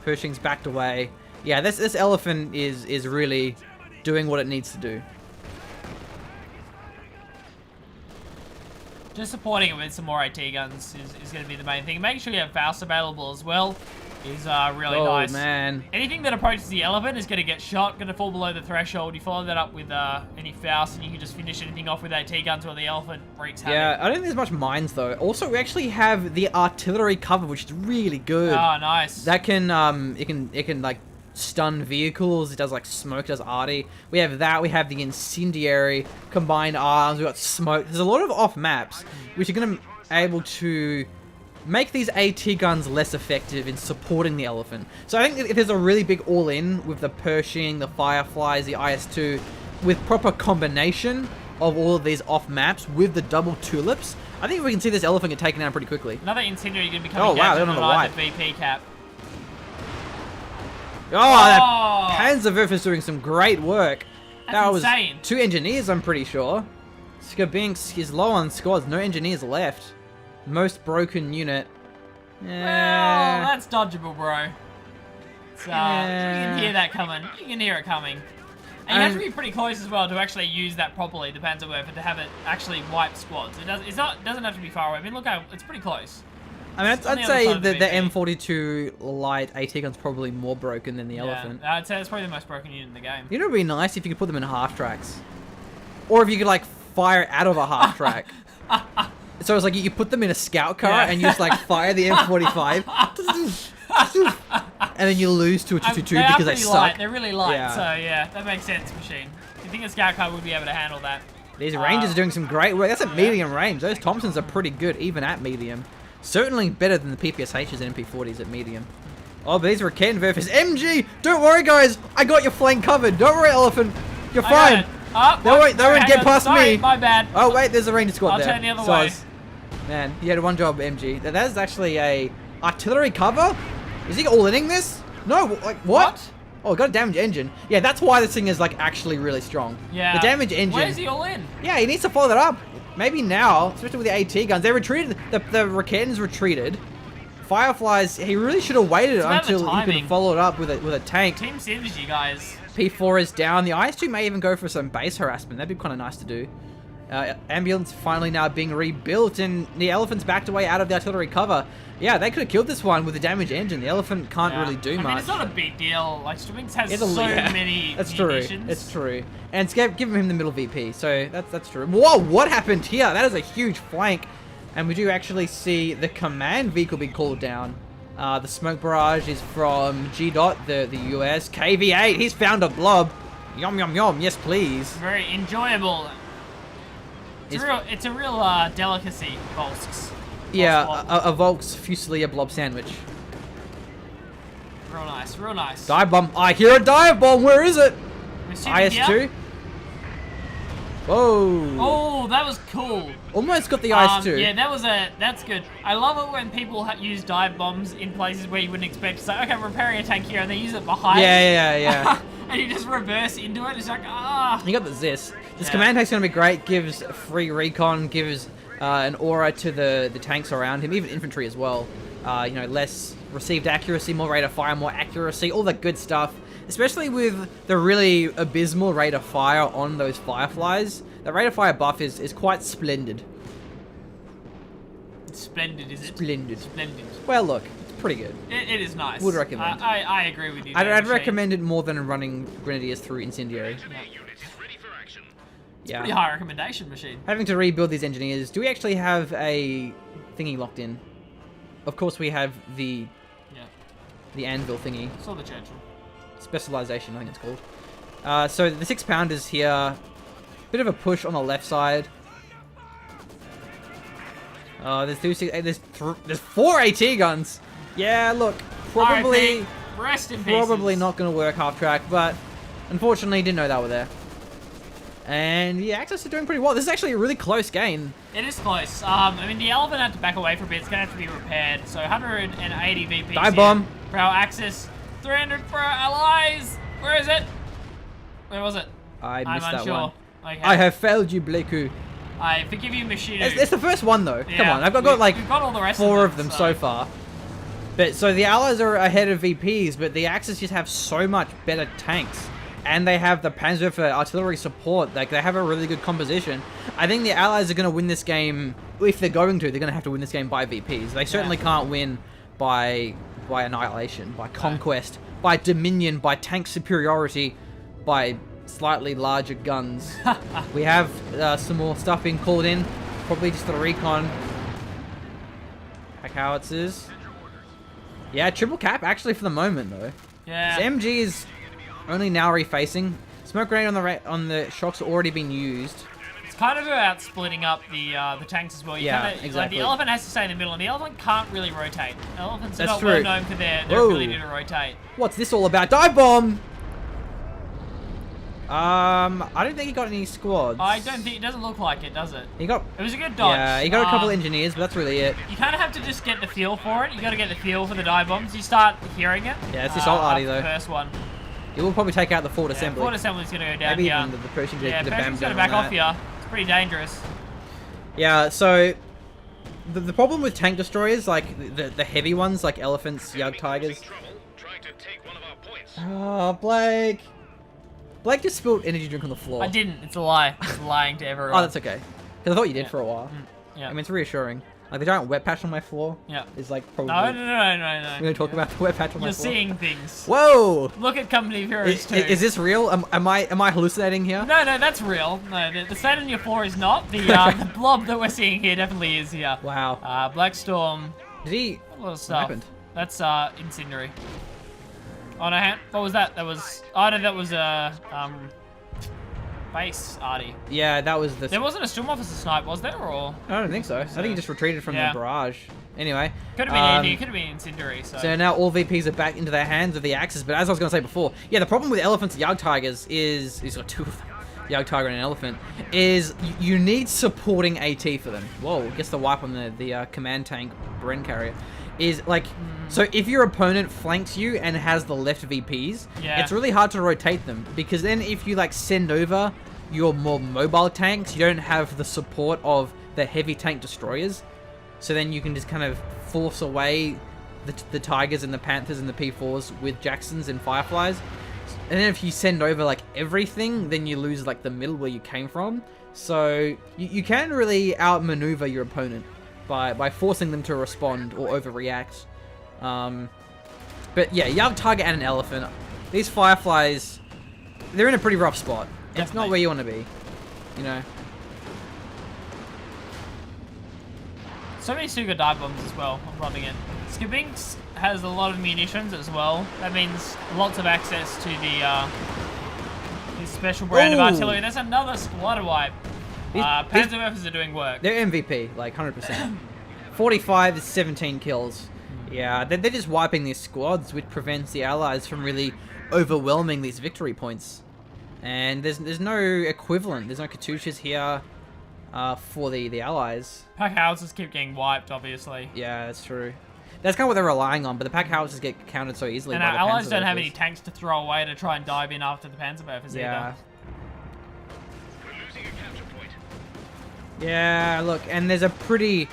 C: Pershing's backed away. Yeah, this Elephant is really doing what it needs to do.
B: Just supporting it with some more AT guns is going to be the main thing. Making sure you have Faust available as well is really nice.
C: Oh, man.
B: Anything that approaches the Elephant is going to get shot, going to fall below the threshold. You follow that up with any Faust, and you can just finish anything off with AT guns while the Elephant wreaks havoc.
C: Yeah, I don't think there's much mines, though. Also, we actually have the artillery cover, which is really good.
B: Oh, nice.
C: That can, it can like, stun vehicles. It does, like, smoke, it does arty. We have that. We have the incendiary, combined arms. We've got smoke. There's a lot of off maps, which are going to be able to make these AT guns less effective in supporting the Elephant. So I think if there's a really big all-in with the Pershing, the Fireflies, the IS-2, with proper combination of all of these off maps with the double tulips, I think we can see this Elephant get taken down pretty quickly.
B: Another incendiary going to be coming
C: Oh, wow,
B: down
C: they're
B: to
C: on the
B: the VP cap.
C: Oh, that Panzerwerfer is doing some great work.
B: That's
C: was
B: insane.
C: 2 engineers, I'm pretty sure. Skabinks is low on squads, no engineers left. Most broken unit.
B: Well, that's dodgeable, bro. It's you can hear that coming. You can hear it coming. And you have to be pretty close as well to actually use that properly, the Panzerwerfer, to have it actually wipe squads. It doesn't have to be far away. I mean, look how it's pretty close.
C: I mean, I'd say the M42 light AT gun's probably more broken than the Elephant.
B: I'd say it's probably the most broken unit in the game.
C: You know, it'd be nice if you could put them in half tracks, or if you could like fire out of a half track. So it's like you put them in a scout car and you just like fire the M45, and then you lose to a 222 because they suck.
B: Light. They're really light,
C: Yeah.
B: so yeah, that makes sense, Machine. You think a scout car would be able to handle that?
C: These Rangers are doing some great work. That's at medium range. Those Thompsons are pretty good, even at medium. Certainly better than the PPSHs and MP40s at medium. Oh, but these are Ken versus MG. Don't worry, guys. I got your flank covered. Don't worry, Elephant. You're fine. They won't get past me.
B: My bad.
C: Oh, wait. There's a Ranger squad there.
B: I'll turn the other way.
C: Man, you had one job, MG. That is actually a artillery cover. Is he all-inning this? No, like, what? Oh, got a damage engine. Yeah, that's why this thing is, like, actually really strong.
B: Yeah.
C: The damage engine.
B: Where's he all in?
C: Yeah, he needs to follow that up. Maybe now, especially with the AT guns. They retreated. The Raketans retreated. Fireflies, he really should have waited until he could follow it up with a tank.
B: Team synergy, guys.
C: P4 is down. The IS-2 may even go for some base harassment. That'd be kind of nice to do. Ambulance finally now being rebuilt, and the Elephant's backed away out of the artillery cover. Yeah, they could have killed this one with the damage engine. The Elephant can't really do much.
B: I mean, it's not a big deal. Like, Strings has so many
C: That's
B: munitions.
C: true. It's true. And it's giving him the middle VP, so that's true. Whoa, what happened here? That is a huge flank. And we do actually see the command vehicle be called down. The smoke barrage is from g.dot, the US. KV-8, he's found a blob. Yum, yum, yum. Yes, please.
B: Very enjoyable. It's a real delicacy, Volks.
C: Yeah, a Volks Fusilier blob sandwich.
B: Real nice, real nice.
C: Dive bomb. I hear a dive bomb. Where is it? IS-2. Whoa.
B: Oh, that was cool.
C: Almost got the IS-2.
B: Yeah, that's good. I love it when people use dive bombs in places where you wouldn't expect. It's like, okay, I'm repairing a tank here, and they use it behind.
C: Yeah.
B: And you just reverse into it. It's like, ah.
C: You got the Zis. This command tank's gonna be great. Gives free recon. Gives an aura to the tanks around him, even infantry as well. You know, less received accuracy, more rate of fire, more accuracy, all that good stuff. Especially with the really abysmal rate of fire on those Fireflies. The rate of fire buff is quite splendid.
B: Splendid, is it?
C: Splendid.
B: Splendid.
C: Well, look, it's pretty good.
B: It is nice.
C: Would recommend.
B: I agree with you.
C: I'd recommend it more than running Grenadiers through Incendiary. Yeah.
B: Pretty high recommendation, Machine.
C: Having to rebuild these engineers. Do we actually have a thingy locked in? Of course we have the anvil thingy.
B: Saw the Churchill.
C: Specialization, I think it's called. So the 6-pounders here. Bit of a push on the left side. There's 4 AT guns. Yeah, look, probably
B: rest in pieces.
C: Probably not going to work half track, but unfortunately didn't know that were there. And yeah, Axis are doing pretty well. This is actually a really close game.
B: It is close. I mean, the Elephant had to back away for a bit. It's going to have to be repaired. So 180 VP.
C: Dive bomb.
B: For our Axis. 300 for our allies. Where is it? Where was it?
C: I missed
B: I'm
C: that
B: unsure.
C: one.
B: Okay.
C: I have failed you, Bleku.
B: I forgive you, Machine.
C: It's the first one though.
B: Yeah,
C: Come on, I've got like
B: we've got all the rest
C: 4 of them so far. But so the Allies are ahead of VPs, but the Axis just have so much better tanks. And they have the Panzerwerfer artillery support. Like, they have a really good composition. I think the Allies are going to win this game. If they're going to, they're going to have to win this game by VPs. They certainly can't win by annihilation, by conquest, by dominion, by tank superiority, by slightly larger guns. We have some more stuff being called in. Probably just the recon. Pack howitzers. Yeah, triple cap actually for the moment though.
B: Yeah.
C: This MG is only now refacing. Smoke grenade on the shocks already been used.
B: It's kind of about splitting up the tanks as well.
C: Exactly.
B: Like the Elephant has to stay in the middle, and the Elephant can't really rotate. Elephants are not
C: true.
B: well known for their ability to rotate.
C: What's this all about? Dive bomb! I don't think he got any squads.
B: I don't think it doesn't look like it, does it?
C: He got.
B: It was a good dodge.
C: Yeah, he got a couple engineers, but that's really it.
B: You kind of have to just get the feel for it. You got to get the feel for the dive bombs. You start hearing it.
C: Yeah, it's this old arty though.
B: The first one.
C: He will probably take out the Ford Assembly.
B: Ford Assembly's going to go down
C: Maybe
B: here.
C: even the Pershing.
B: Yeah, Pershing's going to back off here. It's pretty dangerous.
C: Yeah, so the problem with tank destroyers, like the heavy ones, like Elephants, Jagdtigers, Oh, Blake. Blake just spilled energy drink on the floor.
B: I didn't. It's a lie. It's lying to everyone.
C: Oh, that's okay. Because I thought you did
B: Yeah.
C: for a while.
B: Yeah.
C: I mean, it's reassuring. Like, the giant wet patch on my floor
B: Yeah.
C: is like probably...
B: No.
C: We're going to talk about the wet patch on my
B: You're
C: floor.
B: seeing things.
C: Whoa!
B: Look at Company of Heroes 2.
C: Is this real? Am I hallucinating here?
B: No, that's real. No, the stain on your floor is not. The blob that we're seeing here definitely is here.
C: Wow.
B: Black Storm.
C: Did he...
B: A lot of stuff.
C: happened?
B: That's incendiary. Oh no, what was that? That was... Oh no, that was base arty.
C: Yeah, that was the...
B: There wasn't a Storm Officer snipe, was there? Or
C: I don't think so. I think he just retreated from the barrage. Anyway.
B: could have been could have been incendiary. So
C: now all VPs are back into the hands of the Axis. But as I was going to say before, yeah, the problem with Elephants and Jagdtigers is... He's got two of them. Jagdtiger and an Elephant. Is you need supporting AT for them. Whoa, gets the wipe on the command tank Bren carrier. Is like... So if your opponent flanks you and has the left VPs, it's really hard to rotate them. Because then if you like send over your more mobile tanks, you don't have the support of the heavy tank destroyers. So then you can just kind of force away the Tigers and the Panthers and the P4s with Jacksons and Fireflies. And then if you send over like everything, then you lose like the middle where you came from. So you can really outmaneuver your opponent by forcing them to respond or overreact. But yeah, Jagdtiger and an Elephant. These Fireflies, they're in a pretty rough spot.
B: Definitely.
C: It's not where you want to be, you know.
B: so many Suga dive bombs as well. I'm loving it. Skibinks has a lot of munitions as well. That means lots of access to the his special brand of artillery. That's another squad wipe. Panzerwerfers are doing work.
C: They're MVP, like 100%. 45 is 17 kills. Yeah, they're just wiping these squads, which prevents the Allies from really overwhelming these victory points. And there's no equivalent. There's no Katyushas here for the Allies.
B: Pack houses keep getting wiped, obviously.
C: Yeah, that's true. That's kind of what they're relying on, but the pack houses get countered so easily
B: And
C: by
B: our
C: the
B: allies don't have
C: Panzerwerfers.
B: any tanks to throw away to try and dive in after the Panzerwerfers
C: Yeah.
B: either.
C: Yeah, look, and there's a pretty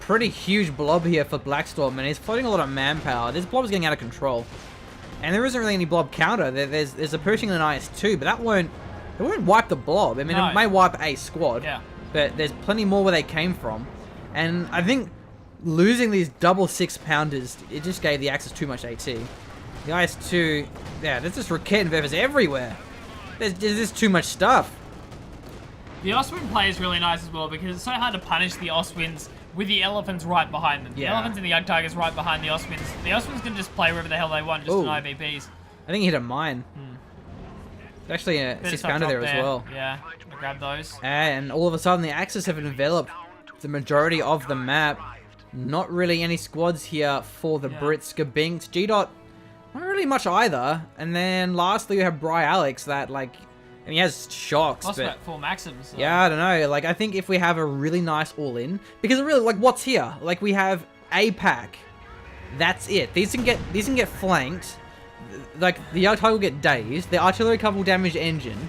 C: huge blob here for Blackstorm, and he's floating a lot of manpower. This blob is getting out of control. And there isn't really any blob counter. There's a Pershing and an IS-2, but it won't wipe the blob. I mean, it may wipe a squad, but there's plenty more where they came from. And I think losing these double 6-pounders, it just gave the Axis too much AT. The IS-2, yeah, there's just Rocket and Ververs everywhere. There's just too much stuff.
B: The Oswin play is really nice as well because it's so hard to punish the Oswins with the Elephants right behind them. The Elephants and the Jagdtigers right behind the Oswins. The Oswins can just play wherever the hell they want, just deny VPs.
C: I think he hit a mine. There's actually a 6-pounder there as well.
B: Yeah, grab those.
C: And all of a sudden the Axis have enveloped the majority of the map. Not really any squads here for the Brits. Skibinks, g.dot, not really much either. And then lastly you have Bry Alex that like... I mean, he has shocks,
B: Lost
C: but...
B: about 4 Maxims. So.
C: Yeah, I don't know. Like, I think if we have a really nice all-in... Because really, like, what's here? Like, we have a pack. That's it. These can get flanked. Like, the Jagdtiger will get dazed. The artillery cover will damage engine.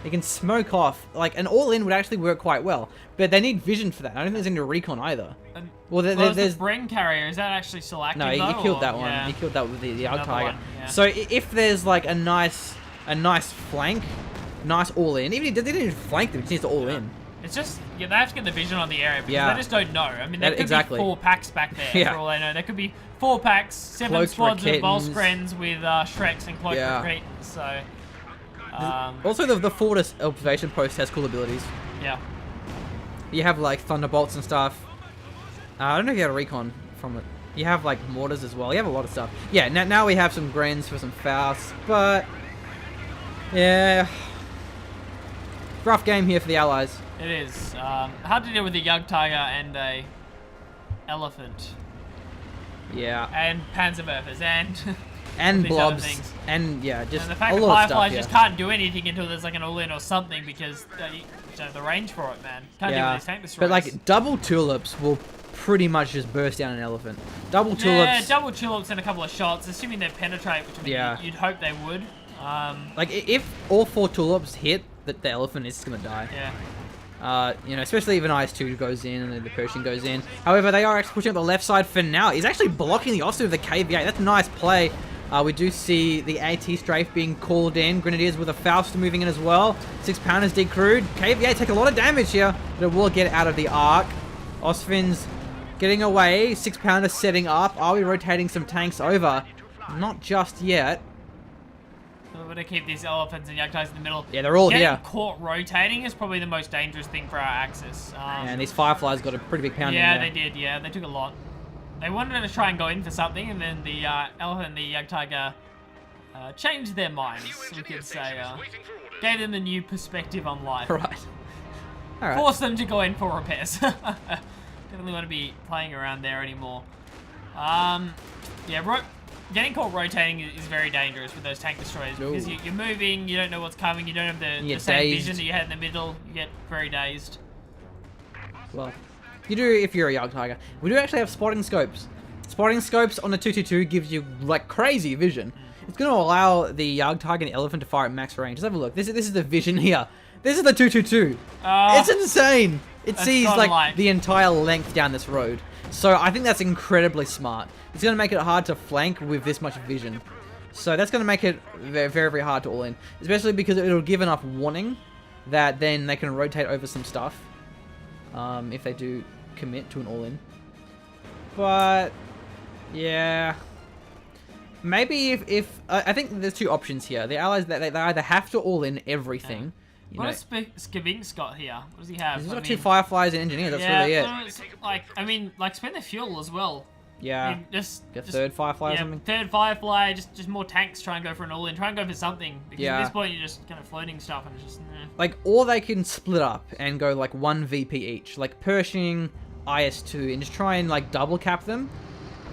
C: They can smoke off. Like, an all-in would actually work quite well. But they need vision for that. I don't think there's any recon either.
B: Well, there's the Bren carrier. Is that actually still active?
C: No, he killed that one.
B: Yeah.
C: He killed that with the Jagdtiger.
B: Yeah.
C: So, if there's, like, a nice flank... Nice all-in. Even if they didn't even flank them, it just needs to all-in.
B: It's just, they have to get the vision on the area because they just don't know. I mean, there could be 4 packs back there for all they know. There could be 4 packs, 7
C: Cloaked
B: squads of
C: Raketans.
B: Volskrens with Shreks and Cloaked Raketans, so...
C: also, the Fortis observation post has cool abilities.
B: Yeah.
C: You have, like, Thunderbolts and stuff. I don't know if you have a recon from it. You have, like, mortars as well. You have a lot of stuff. Yeah, now we have some Grens for some Faust, but... Yeah... Rough game here for the Allies.
B: It is. Hard to deal with the Jagdtiger and a Elephant.
C: Yeah.
B: And Panzerwerfers and...
C: and blobs.
B: Things.
C: And, yeah, just
B: and the fact
C: a
B: that
C: lot of
B: Fireflies
C: stuff,
B: just can't do anything until there's like an all-in or something because you don't have the range for it, man. Can't deal with these tank destroyers.
C: But, like, double tulips will pretty much just burst down an Elephant. Double tulips...
B: Yeah, double tulips and a couple of shots, assuming they penetrate, which I mean, you'd hope they would.
C: Like, if all 4 tulips hit, the Elephant is going to die.
B: Yeah.
C: You know, especially if an IS-2 goes in and then the Pershing goes in. However, they are actually pushing up the left side for now. He's actually blocking the offset of the KVA. That's a nice play We do see the AT strafe being called in. Grenadiers with a Faust moving in as well. 6-pounders decrewed. KVA take a lot of damage here, but it will get out of the arc. Osfin's getting away. 6-pounder setting up. Are we rotating some tanks over? Not just yet.
B: We're going to keep these elephants and Jagdtigers in the middle.
C: Yeah, they're all
B: Getting
C: here.
B: caught rotating is probably the most dangerous thing for our axis.
C: And these Fireflies got a pretty big pound in
B: yeah,
C: there.
B: they did. Yeah, they took a lot. They wanted to try and go in for something, and then the Elephant and the Jagdtiger changed their minds, we could say. Gave them a new perspective on life.
C: Right. Alright.
B: Forced them to go in for repairs. Definitely want to be playing around there anymore. Yeah, getting caught rotating is very dangerous with those tank destroyers. Because you're moving, you don't know what's coming, you don't have the same vision that you had in the middle. You get very dazed.
C: Well, you do if you're a Jagdtiger. We do actually have spotting scopes. Spotting scopes on the 222 gives you like crazy vision. It's going to allow the Jagdtiger and Elephant to fire at max range. Just have a look. This is the vision here. This is the 222. It's insane. It sees like the entire length down this road. So I think that's incredibly smart. It's going to make it hard to flank with this much vision. So that's going to make it very, very hard to all in. Especially because it'll give enough warning that then they can rotate over some stuff. If they do commit to an all-in. But, yeah. Maybe if I think there's two options here. The Allies, they either have to all-in everything.
B: What has Skavink's got here? What does he have?
C: He's got 2 Fireflies and Engineers, that's really it.
B: Like, spend the fuel as well.
C: Yeah.
B: I mean, just
C: third Firefly or something.
B: Third Firefly, just more tanks, try and go for an all-in. Try and go for something. Because at this point, you're just kind of floating stuff and it's just,
C: Like, or they can split up and go, like, 1 VP each. Like, Pershing, IS-2, and just try and, like, double cap them.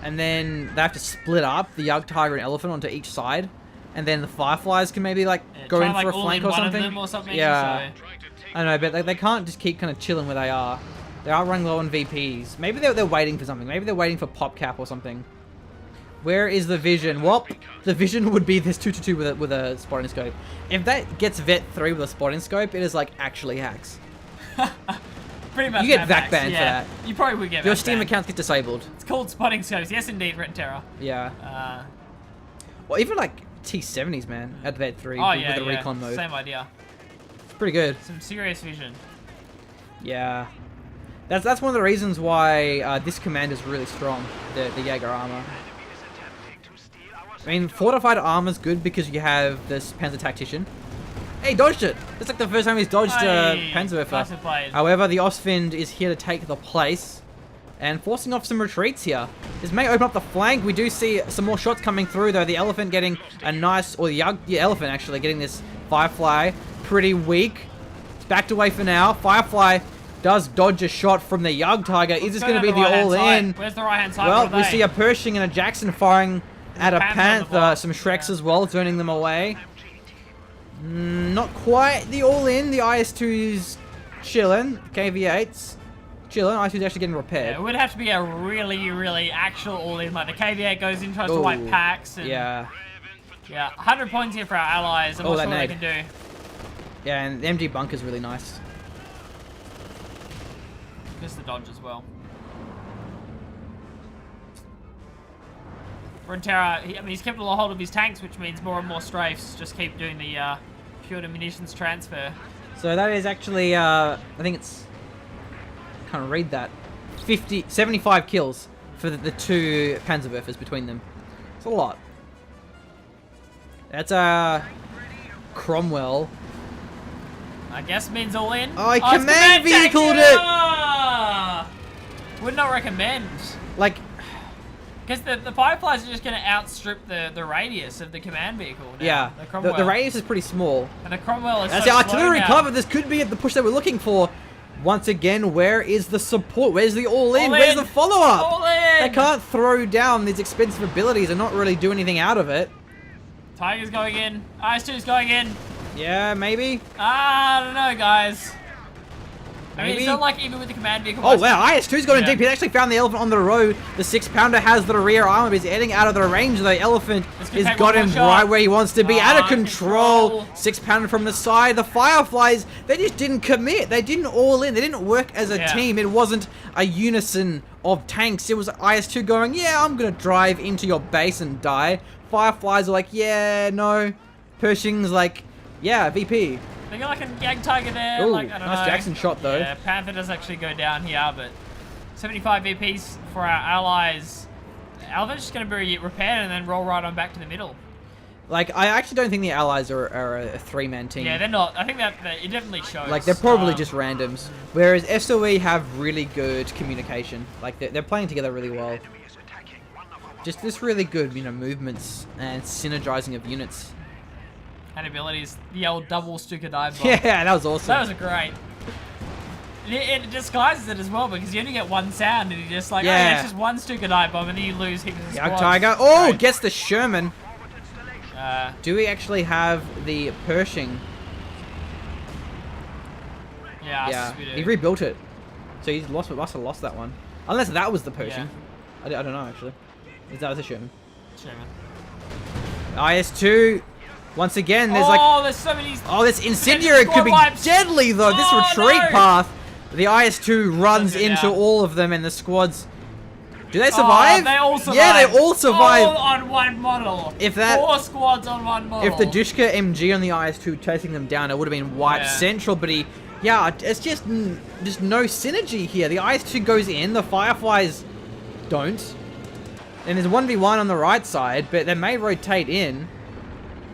C: And then they have to split up the Jagdtiger and Elephant onto each side. And then the Fireflies can maybe, like, go in for a flank or something. Yeah.
B: So.
C: I don't know, but they can't just keep kind of chilling where they are. They are running low on VPs. Maybe they're waiting for something. Maybe they're waiting for pop cap or something. Where is the vision? Well, the vision would be this 222 with a spotting scope. If that gets Vet 3 with a spotting scope, it is like actually hacks.
B: Pretty much.
C: You get VAC banned for that.
B: You probably would get
C: your Steam accounts get disabled.
B: It's called spotting scopes. Yes, indeed, Red Terror.
C: Yeah. Well, even like T70s, man, at Vet 3 with the recon mode.
B: Same idea.
C: It's pretty good.
B: Some serious vision.
C: Yeah. That's one of the reasons why this command is really strong, the Jaeger armor. I mean, fortified armor's good because you have this Panzer Tactician. Hey, dodged it! That's like the first time he's dodged Panzerwerfer. However, the Ostwind is here to take the place and forcing off some retreats here. This may open up the flank. We do see some more shots coming through, though. The Elephant getting a nice, or the Elephant actually getting this Firefly pretty weak. It's backed away for now. Firefly does dodge a shot from the Jagdtiger. Is this going to be the all-in?
B: Where's the right-hand side?
C: Well, we see a Pershing and a Jackson firing at a Panther. Some Shreks as well, turning them away. Not quite the all-in. The IS-2's chilling. KV-8's chilling. IS-2's actually getting repaired.
B: Yeah, it would have to be a really, really actual all-in. Like the KV-8 goes in, tries to wipe packs. And, yeah, 100 points here for our allies. I'm not sure what they can do.
C: Yeah, and the MG bunker's really nice.
B: Just the dodge as well. Runeterra, he's kept a hold of his tanks, which means more and more strafes. Just keep doing the fuel to munitions transfer.
C: So that is actually, I think it's, can't read that, 75 kills for the 2 Panzerwerfers between them. It's a lot. That's Cromwell.
B: I guess means all in.
C: Oh, he command vehicled it!
B: Would not recommend.
C: Like,
B: because the Fireflies are just going to outstrip the radius of the command vehicle now.
C: Yeah, the radius is pretty small.
B: And the Cromwell is
C: That's the artillery cover. This could be the push that we're looking for. Once again, where is the support? Where's the all-in? Where's the follow-up?
B: All-in!
C: They can't throw down these expensive abilities and not really do anything out of it.
B: Tiger's going in. IS-2's going in.
C: Yeah, maybe.
B: I don't know, guys. I mean, it's not like even with the command vehicle.
C: Oh wow, IS-2's going
B: Yeah.
C: deep. He actually found the Elephant on the road. The 6-pounder has the rear armor, but he's heading out of the range. The Elephant
B: Let's get
C: has
B: back
C: got
B: one
C: him
B: more shot.
C: right where he wants to be. Out of control.
B: control.
C: 6-pounder from the side. The Fireflies, they just didn't commit. They didn't all in. They didn't work as a
B: Yeah.
C: team. It wasn't a unison of tanks. It was IS-2 going, yeah, I'm going to drive into your base and die. Fireflies are like, yeah, no. Pershing's like, yeah, VP.
B: They got like a Jagdtiger there.
C: Ooh,
B: like, I don't
C: nice
B: know.
C: Jackson shot though.
B: Yeah, Panther does actually go down here, but 75 VPs for our allies. Elefant's just going to be repaired and then roll right on back to the middle.
C: Like, I actually don't think the Allies are a 3-man team.
B: Yeah, they're not. I think that it definitely shows.
C: Like, they're probably just randoms. Whereas SOE have really good communication. Like, they're playing together really well. Just this really good, you know, movements and synergizing of units.
B: And abilities. The old double Stuka dive bomb.
C: Yeah, that was awesome.
B: That was great. It disguises it as well because you only get one sound and you're just like, oh
C: Yeah.
B: yeah, it's just one Stuka dive bomb and then you lose heaps of squads.
C: Jagdtiger. Oh,
B: Great.
C: gets the Sherman.
B: Uh,
C: Do we actually have the Pershing?
B: yeah,
C: Yeah,
B: we do.
C: he rebuilt it. So he must have lost that one. Unless that was the Pershing. I don't know, actually. That was a Sherman.
B: Sherman.
C: IS-2. Once again, there's
B: There's so many.
C: Oh, this incendiary could be
B: Squad wipes.
C: deadly though. This
B: Oh,
C: retreat
B: no.
C: path. The IS-2 runs
B: Doesn't go
C: into
B: down.
C: all of them, and the squads. Do they survive?
B: They all survive.
C: Yeah, they all survive.
B: All on one model.
C: If that-
B: 4 squads on one model.
C: If the Dushka MG on the IS-2 chasing them down, it would have been wiped
B: Yeah.
C: central. But yeah, it's just no synergy here. The IS-2 goes in, the Fireflies don't, and there's 1v1 on the right side, but they may rotate in.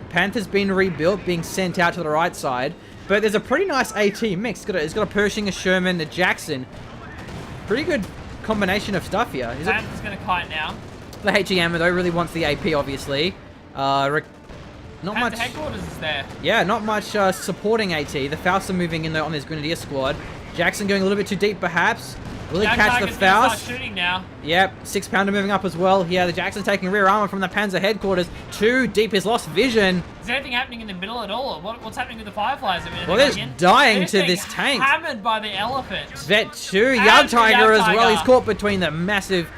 C: Panther's been rebuilt, being sent out to the right side. But there's a pretty nice AT mix. It's got a Pershing, a Sherman, a Jackson. Pretty good combination of stuff here.
B: Panther's going to kite now.
C: The HE Ammo though really wants the AP, obviously. Not
B: Panther
C: much.
B: headquarters is there.
C: Yeah, not much supporting AT. The Faust are moving in there on his Grenadier squad. Jackson going a little bit too deep, perhaps. Will he catch the
B: Jagdtiger's gonna
C: Faust?
B: start shooting now.
C: Yep, 6-pounder moving up as well. Yeah, the Jackson's taking rear armor from the Panzer headquarters. Too deep, he's lost vision.
B: Is there anything happening in the middle at all? What's happening with the Fireflies? I mean,
C: Well, they're just dying
B: they're
C: to
B: getting
C: this tank.
B: Hammered by the Elephant.
C: Vet 2,
B: And
C: Jagdtiger as well.
B: Jagdtiger.
C: He's caught between the massive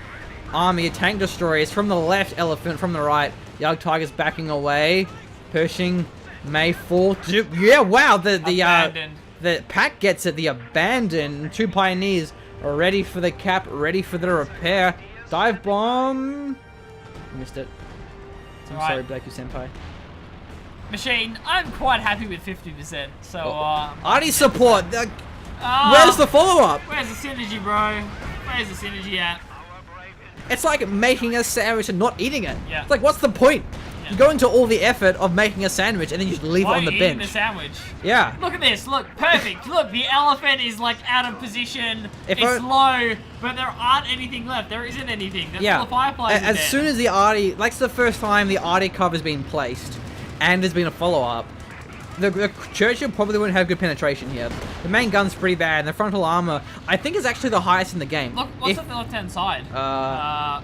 C: army of tank destroyers. From the left, Elephant. From the right, Jagdtiger's backing away. Pershing may fall to... Yeah, wow,
B: Abandoned.
C: the pack gets it. The abandon. 2 pioneers are ready for the cap, ready for the repair. Dive bomb. Missed it. I'm
B: Alright.
C: sorry, Blakey Senpai.
B: Machine, I'm quite happy with 50%. So,
C: Arty support.
B: oh,
C: Where's the follow-up?
B: Where's the synergy, bro? Where's the synergy at?
C: It's like making a sandwich and not eating it.
B: Yeah.
C: It's like, what's the point?
B: Yeah.
C: You go into all the effort of making a sandwich and then you just leave
B: Why
C: it on
B: are
C: the
B: you eating
C: bench.
B: the sandwich?
C: Yeah.
B: Look at this. Look, perfect. Look, the Elephant is like out of position.
C: If
B: It's low, but there aren't anything left. There isn't anything. That's all the Fireflies are
C: As
B: dead.
C: soon as the Arty, like it's the first time the Arty cover's been placed and there's been a follow-up, the Churchill probably wouldn't have good penetration here. The main gun's pretty bad, and the frontal armor, I think, is actually the highest in the game.
B: Look, what's on the left-hand side?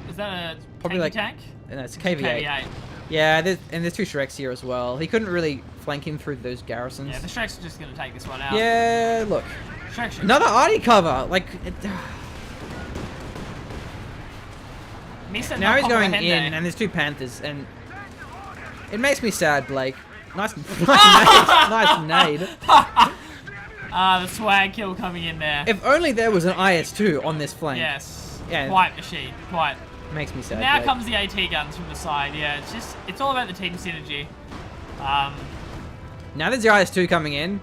B: Is that a
C: probably
B: tanky
C: like
B: tank?
C: And that's KV8.
B: KV8.
C: Yeah, there's 2 Shreks here as well. He couldn't really flank him through those garrisons.
B: Yeah, the Shrek's just gonna take this one out.
C: Yeah, look.
B: Shrek should.
C: Another Arty cover! Like,
B: Misa
C: now
B: no
C: he's going
B: comprehende.
C: in, and there's 2 Panthers, and it makes me sad, Blake. Nice nade.
B: The swag kill coming in there.
C: If only there was an IS-2 on this flank.
B: Yes.
C: Yeah.
B: Quite machine. Quite.
C: Makes me sad.
B: Now
C: Blake.
B: comes the AT guns from the side. Yeah, it's all about the team synergy.
C: Now there's the IS-2 coming in.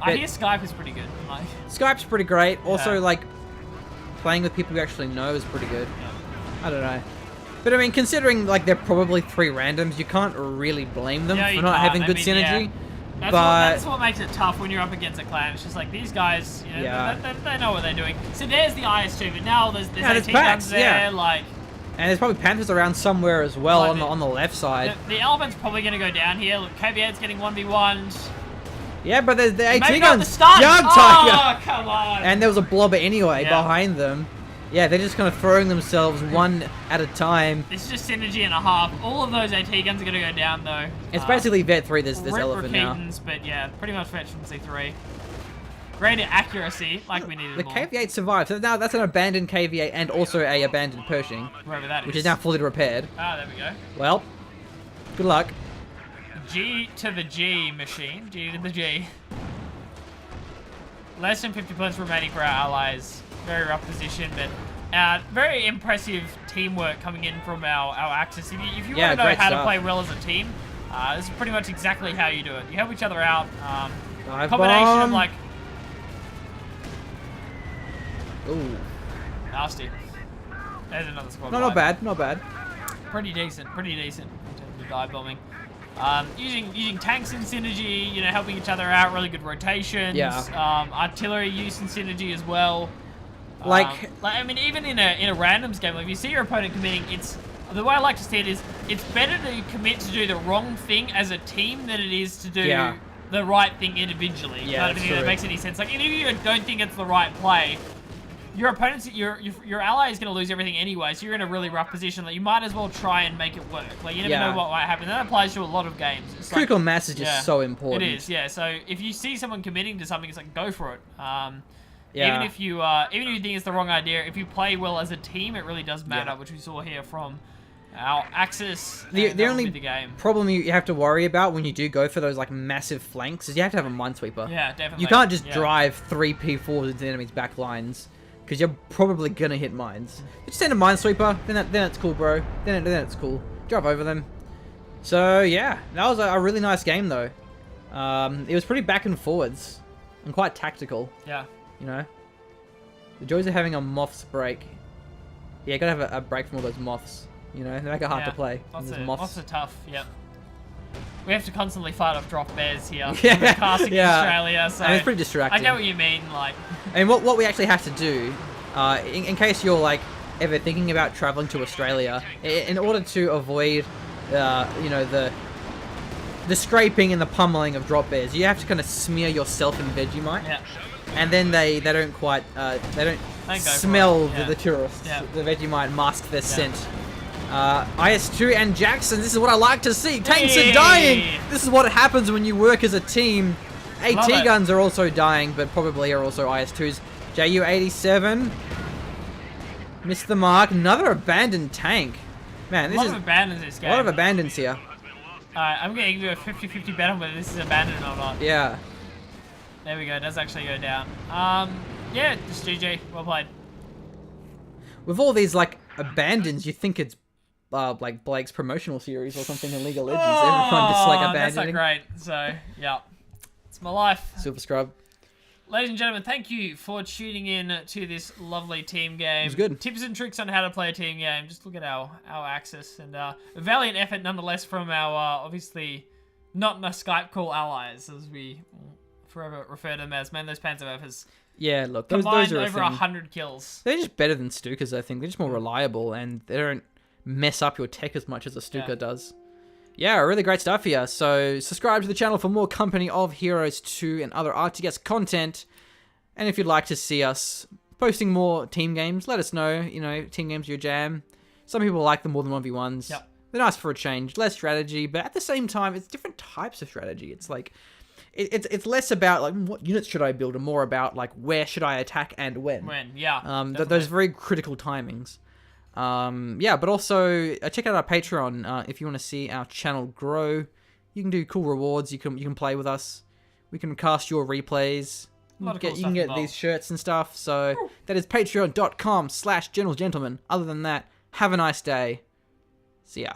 B: I
C: But-
B: hear Skype is pretty good. Like,
C: Skype's pretty great. Also,
B: Yeah.
C: like, playing with people you actually know is pretty good. I don't know. But I mean, considering, like, they're probably 3 randoms, you can't really blame them
B: Yeah,
C: for
B: you
C: not
B: can't.
C: having
B: I
C: good
B: mean,
C: synergy.
B: yeah. That's
C: But
B: what makes it tough when you're up against a clan. It's just like these guys, you know,
C: Yeah.
B: they know what they're doing. So there's the IS-2, but now there's
C: Yeah, there's
B: AT
C: backs,
B: guns there.
C: yeah.
B: Like,
C: and there's probably Panthers around somewhere as well
B: Like
C: on the left side.
B: the Elephant's probably going to go down here. Look, KV8's getting 1v1s.
C: Yeah, but there's the AT
B: Maybe not the
C: guns.
B: stun.
C: Jagdtiger!
B: Oh, come on.
C: And there was a blobber anyway
B: Yeah.
C: behind them. Yeah, they're just kind of throwing themselves one at a time.
B: It's just synergy and a half. All of those AT guns are going to go down, though.
C: It's basically Vet 3, this Elephant now.
B: But yeah, pretty much Vet from C3. greater accuracy, like we needed
C: The
B: more.
C: KV-8 survived. So now that's an abandoned KV-8 and also a abandoned Pershing,
B: Wherever that is.
C: which is now fully repaired.
B: Ah, there we go.
C: Well, good luck.
B: G to the G machine. G to the G. Less than 50 points remaining for our allies. Very rough position, but very impressive teamwork coming in from our Axis. If you want to know
C: great
B: how to
C: stuff.
B: play well as a team, this is pretty much exactly how you do it. You help each other out.
C: Dive
B: Combination of
C: bomb.
B: like
C: Ooh.
B: nasty. There's another squad.
C: No, not bad. Not bad.
B: Pretty decent in terms of dive bombing. Using tanks in synergy, you know, helping each other out, really good rotations.
C: Yeah.
B: Artillery use in synergy as well.
C: Like
B: I mean, even in a randoms game, like if you see your opponent committing, the way I like to see it is, it's better to commit to do the wrong thing as a team than it is to do the right thing individually.
C: Yeah,
B: I don't
C: that's
B: think that
C: true.
B: makes any sense. Like, even if you don't think it's the right play, your opponent's your ally is going to lose everything anyway, so you're in a really rough position. Like, you might as well try and make it work. Like, you never know what might happen. That applies to a lot of games. It's
C: critical
B: like,
C: mass is just so important.
B: It is, yeah. So if you see someone committing to something, it's like, go for it.
C: Yeah.
B: Even if you think it's the wrong idea, if you play well as a team, it really does matter, which we saw here from our Axis.
C: The only
B: the game.
C: problem you have to worry about when you do go for those like massive flanks is you have to have a minesweeper.
B: Yeah, definitely.
C: You can't just drive 3 P4s into the enemy's back lines, because you're probably gonna hit mines. Just send a minesweeper, then it's cool, bro. Then it's cool. Drive over them. So yeah, that was a really nice game though. It was pretty back and forwards and quite tactical.
B: Yeah.
C: You know, the joys of having a moths break. Yeah, you gotta have a break from all those moths. You know, they make it hard to play.
B: Moths are tough. Yep. We have to constantly fight off drop bears here.
C: Yeah,
B: We're casting in Australia, so
C: and it's pretty distracting.
B: I get what you mean. Like,
C: and what we actually have to do, in case you're like ever thinking about traveling to Australia, in order to avoid, you know, the scraping and the pummeling of drop bears, you have to kind of smear yourself in Vegemite.
B: yeah.
C: And then they don't quite they don't
B: They go for
C: smell
B: it, yeah.
C: the tourists.
B: Yeah.
C: The Vegemite mask their scent. IS-2 and Jackson, this is what I like to see. Tanks are dying. This is what happens when you work as a team.
B: Love
C: AT
B: it.
C: guns are also dying, but probably are also IS-2s. JU-87 missed the mark. Another abandoned tank. Man,
B: A
C: this
B: lot
C: is
B: of abandons this
C: a
B: game.
C: lot of abandons here.
B: Alright, I'm gonna give you a 50-50 bet on whether this is abandoned or not.
C: Yeah.
B: There we go. It does actually go down. Yeah, just GG. Well played.
C: With all these like abandons, you think it's like Blake's promotional series or something in League of Legends. Everyone just like
B: That's not
C: abandoning.
B: great. So, yeah. It's my life.
C: Silver Scrub.
B: Ladies and gentlemen, thank you for tuning in to this lovely team game.
C: It was good.
B: Tips and tricks on how to play a team game. Just look at our Axis. And a valiant effort nonetheless from our, obviously, not in a Skype call allies, as we forever refer to them as. Man, those Panzerwerfers
C: Yeah, look, those
B: combined
C: are a
B: over
C: thing.
B: 100 kills.
C: They're just better than Stukas, I think. They're just more reliable, and they don't mess up your tech as much as a Stuka does. Yeah, really great stuff here. So subscribe to the channel for more Company of Heroes 2 and other RTS content. And if you'd like to see us posting more team games, let us know. You know, team games are your jam. Some people like them more than 1v1s.
B: Yep.
C: They're nice for a change. Less strategy, but at the same time, it's different types of strategy. It's like... It's less about like what units should I build and more about like where should I attack and when. Those very critical timings. Yeah, but also check out our Patreon if you want to see our channel grow. You can do cool rewards. You can play with us. We can cast your replays. You can get these shirts and stuff. So that is patreon.com/generalsgentlemen. Other than that, have a nice day. See ya.